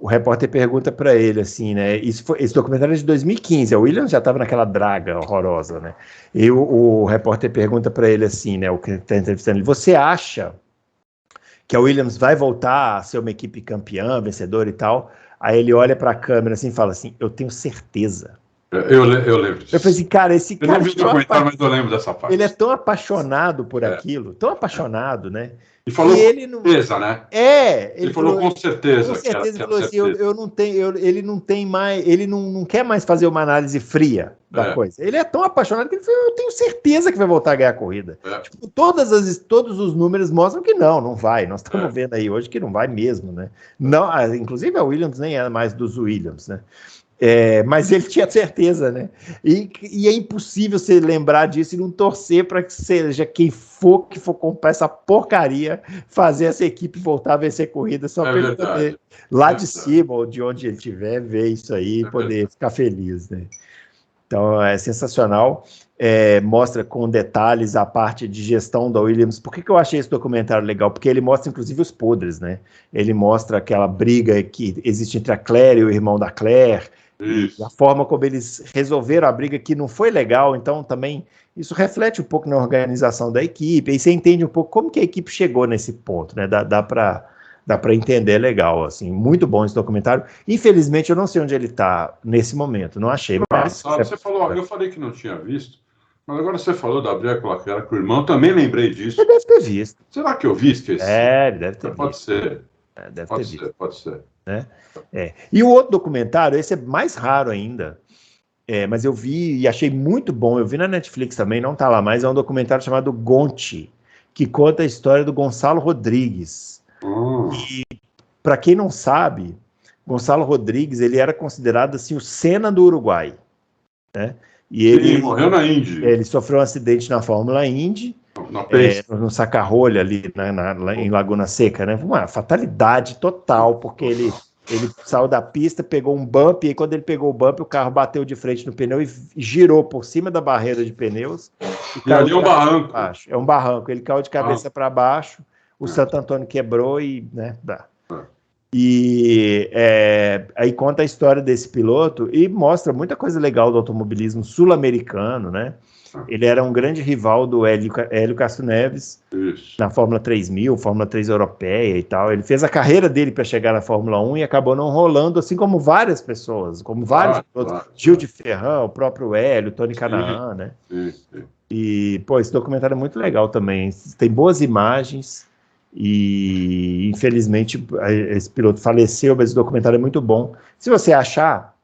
repórter pergunta para ele assim, né? Esse documentário é de 2015, a Williams já estava naquela draga horrorosa, né? E o repórter pergunta para ele assim, né? O que está entrevistando ele: você acha que a Williams vai voltar a ser uma equipe campeã, vencedora e tal? Aí ele olha para a câmera assim e fala assim: eu tenho certeza. Eu lembro disso. Eu falei assim, cara, esse cara... Eu não vi o documentário, mas eu lembro dessa parte. Ele é tão apaixonado por aquilo, tão apaixonado, né? E falou com certeza, né? Ele falou com certeza. Com certeza, ele falou assim, eu não tenho, ele não tem mais, ele não quer mais fazer uma análise fria da coisa. Ele é tão apaixonado que ele falou, eu tenho certeza que vai voltar a ganhar a corrida. Tipo, todos os números mostram que não vai. Nós estamos vendo aí hoje que não vai mesmo, né? Não, inclusive a Williams nem era mais dos Williams, né? Mas ele tinha certeza, né? E é impossível você lembrar disso e não torcer para que seja quem for que for comprar essa porcaria, fazer essa equipe voltar a vencer corrida só para ele poder, lá de cima ou de onde ele estiver, ver isso aí e poder ficar feliz, né? Então é sensacional. Mostra com detalhes a parte de gestão da Williams. Por que eu achei esse documentário legal? Porque ele mostra inclusive os podres, né? Ele mostra aquela briga que existe entre a Claire e o irmão da Claire. A forma como eles resolveram a briga, que não foi legal, então também isso reflete um pouco na organização da equipe, aí você entende um pouco como que a equipe chegou nesse ponto, né? Dá para entender legal, assim, muito bom esse documentário. Infelizmente eu não sei onde ele está nesse momento, não achei. Mas você falou, eu falei que não tinha visto, mas agora você falou da briga com o irmão, também lembrei disso. Você deve ter visto. Será que eu vi esse? Ele deve ter visto. Pode ser. Pode ser. Né? E o outro documentário, esse é mais raro ainda, mas eu vi e achei muito bom, eu vi na Netflix também, não está lá mais, é um documentário chamado Gonti, que conta a história do Gonçalo Rodrigues. E, para quem não sabe, Gonçalo Rodrigues, ele era considerado assim, o Senna do Uruguai. Né? E ele morreu na Indy. Ele sofreu um acidente na Fórmula Indy, no Sacarrolha, ali em Laguna Seca, né? Uma fatalidade total, porque ele saiu da pista, pegou um bump, e aí quando ele pegou o bump, o carro bateu de frente no pneu e girou por cima da barreira de pneus. E ali é um barranco. É um barranco, ele caiu de cabeça para baixo, o Santo Antônio quebrou e... né, E aí conta a história desse piloto e mostra muita coisa legal do automobilismo sul-americano, né? Ele era um grande rival do Hélio Castro Neves. Isso. Na Fórmula 3000, Fórmula 3 europeia e tal. Ele fez a carreira dele para chegar na Fórmula 1 e acabou não rolando, assim como várias pessoas, como vários pilotos. Gil de Ferran, o próprio Hélio, Tony Canaan, né? Sim. E, pô, esse documentário é muito legal também. Tem boas imagens e, infelizmente, esse piloto faleceu, mas esse documentário é muito bom. Se você achar,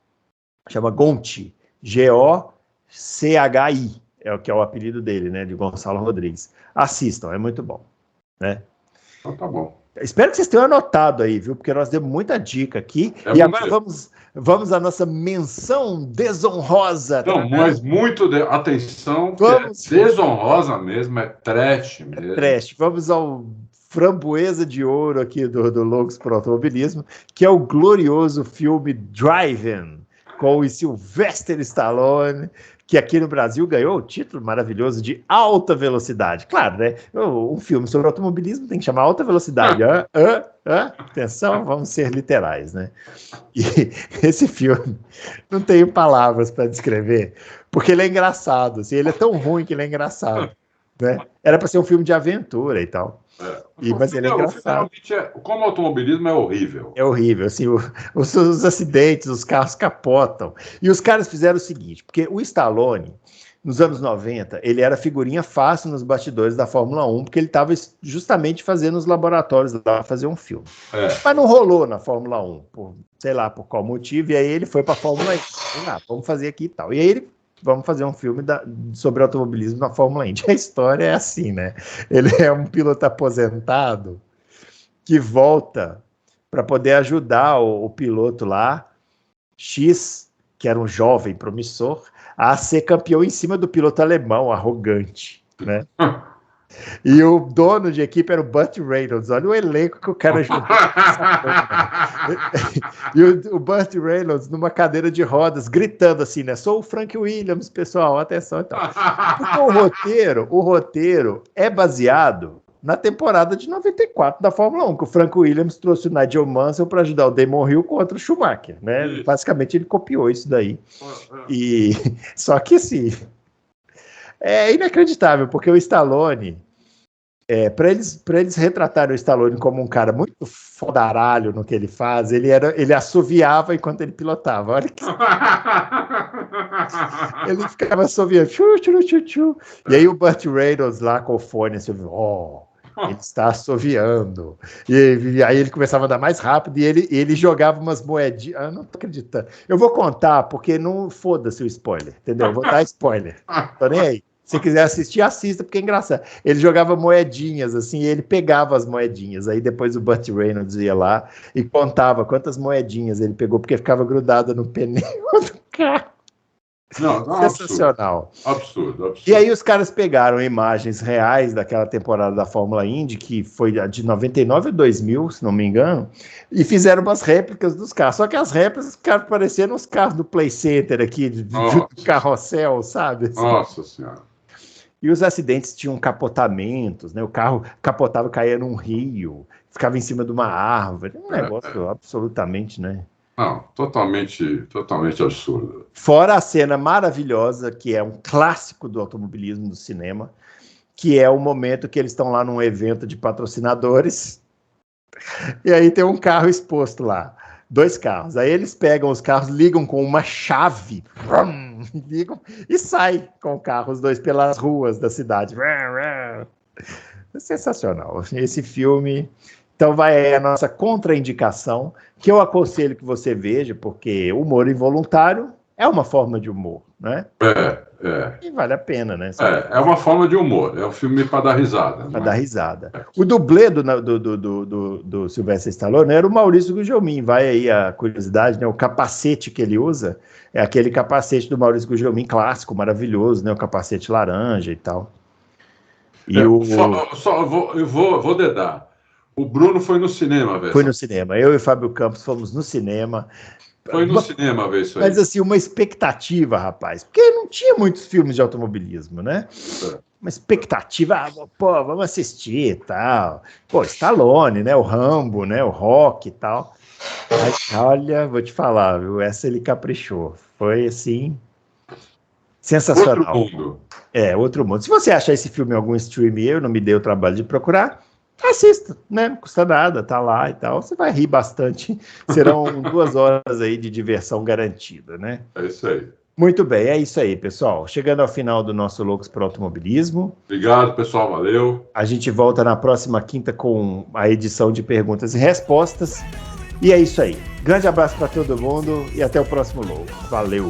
chama Gonchi, G-O-C-H-I, é o que é o apelido dele, né, de Gonçalo Rodrigues. Assistam, é muito bom, né? Então tá bom. Espero que vocês tenham anotado aí, viu? Porque nós demos muita dica aqui. E agora vamos à nossa menção desonrosa. Não, mas atenção, vamos, é desonrosa mesmo, é trash mesmo. Trash. Vamos ao framboesa de ouro aqui do Loucos por Automobilismo, que é o glorioso filme Drive-In, com o Sylvester Stallone, que aqui no Brasil ganhou o título maravilhoso de Alta Velocidade. Claro, né? Um filme sobre automobilismo tem que chamar Alta Velocidade. Atenção, vamos ser literais, né? E esse filme, não tenho palavras para descrever, porque ele é engraçado. Assim, ele é tão ruim que ele é engraçado. Né? Era para ser um filme de aventura e tal. Mas ele é engraçado. Como automobilismo é horrível. É horrível, assim, os acidentes, os carros capotam. E os caras fizeram o seguinte, porque o Stallone, nos anos 90, ele era figurinha fácil nos bastidores da Fórmula 1, porque ele estava justamente fazendo os laboratórios lá, fazer um filme. Mas não rolou na Fórmula 1, sei lá por qual motivo, e aí ele foi para a Fórmula 1. Vamos fazer aqui e tal. E aí vamos fazer um filme sobre automobilismo na Fórmula Indy. A história é assim, né? Ele é um piloto aposentado que volta para poder ajudar o piloto lá, X, que era um jovem promissor, a ser campeão em cima do piloto alemão, arrogante, né? E o dono de equipe era o Burt Reynolds. Olha o elenco que o cara ajudou. E o Burt Reynolds numa cadeira de rodas, gritando assim, né? Sou o Frank Williams, pessoal, atenção e tal. Porque o roteiro é baseado na temporada de 94 da Fórmula 1, que o Frank Williams trouxe o Nigel Mansell para ajudar o Damon Hill contra o Schumacher, né? Basicamente ele copiou isso daí. E só que assim, é inacreditável, porque o Stallone, para eles retratarem o Stallone como um cara muito fodaralho no que ele faz, ele assoviava enquanto ele pilotava. Olha que... ele ficava assoviando. Tchu, tchu, tchu, tchu. E aí o Burt Reynolds lá com o fone, assim, ele está assoviando. E aí ele começava a andar mais rápido e ele jogava umas moedinhas. Eu não tô acreditando. Eu vou contar, porque não foda-se o spoiler, entendeu? Eu vou dar spoiler. Tô nem aí. Se quiser assistir, assista, porque é engraçado. Ele jogava moedinhas, assim, e ele pegava as moedinhas. Aí depois o Burt Reynolds ia lá e contava quantas moedinhas ele pegou, porque ficava grudada no pneu do carro. Não, sensacional. Absurdo. E aí os caras pegaram imagens reais daquela temporada da Fórmula Indy, que foi de 99 a 2000, se não me engano, e fizeram umas réplicas dos carros. Só que as réplicas ficaram parecendo os carros do Play Center aqui, de carrossel, sabe? Assim. Nossa Senhora. E os acidentes tinham capotamentos, né? O carro capotava, caía num rio, ficava em cima de uma árvore. Um negócio absolutamente, né? Não, totalmente absurdo. Fora a cena maravilhosa, que é um clássico do automobilismo, do cinema, que é o momento que eles estão lá num evento de patrocinadores, e aí tem um carro exposto lá, 2 carros. Aí eles pegam os carros, ligam com uma chave, ligam e saem com o carro, os dois, pelas ruas da cidade. É sensacional. Esse filme... Então vai aí a nossa contraindicação, que eu aconselho que você veja, porque humor involuntário é uma forma de humor, né? E vale a pena, né? É uma forma de humor, é um filme para dar risada. Para dar risada. O dublê do Sylvester Stallone era o Maurício Gugelmin, vai aí a curiosidade, né? O capacete que ele usa é aquele capacete do Maurício Gugelmin clássico, maravilhoso, né? O capacete laranja e tal. E eu vou dedar. O Bruno foi no cinema, velho. Foi no cinema. Eu e o Fábio Campos fomos no cinema. Foi no cinema ver isso aí. Mas assim, uma expectativa, rapaz. Porque não tinha muitos filmes de automobilismo, né? Uma expectativa, vamos assistir e tal. Stallone, né? O Rambo, né? O Rock e tal. Mas, olha, vou te falar, viu? Essa ele caprichou. Foi, assim, sensacional. Outro mundo. Outro mundo. Se você achar esse filme em algum stream, eu não me dei o trabalho de procurar, assista, né? Não custa nada, tá lá e tal. Você vai rir bastante. Serão 2 horas aí de diversão garantida, né? É isso aí. Muito bem, é isso aí, pessoal. Chegando ao final do nosso Loucos para o Automobilismo. Obrigado, pessoal, valeu. A gente volta na próxima quinta com a edição de perguntas e respostas. E é isso aí. Grande abraço para todo mundo e até o próximo Loucos. Valeu.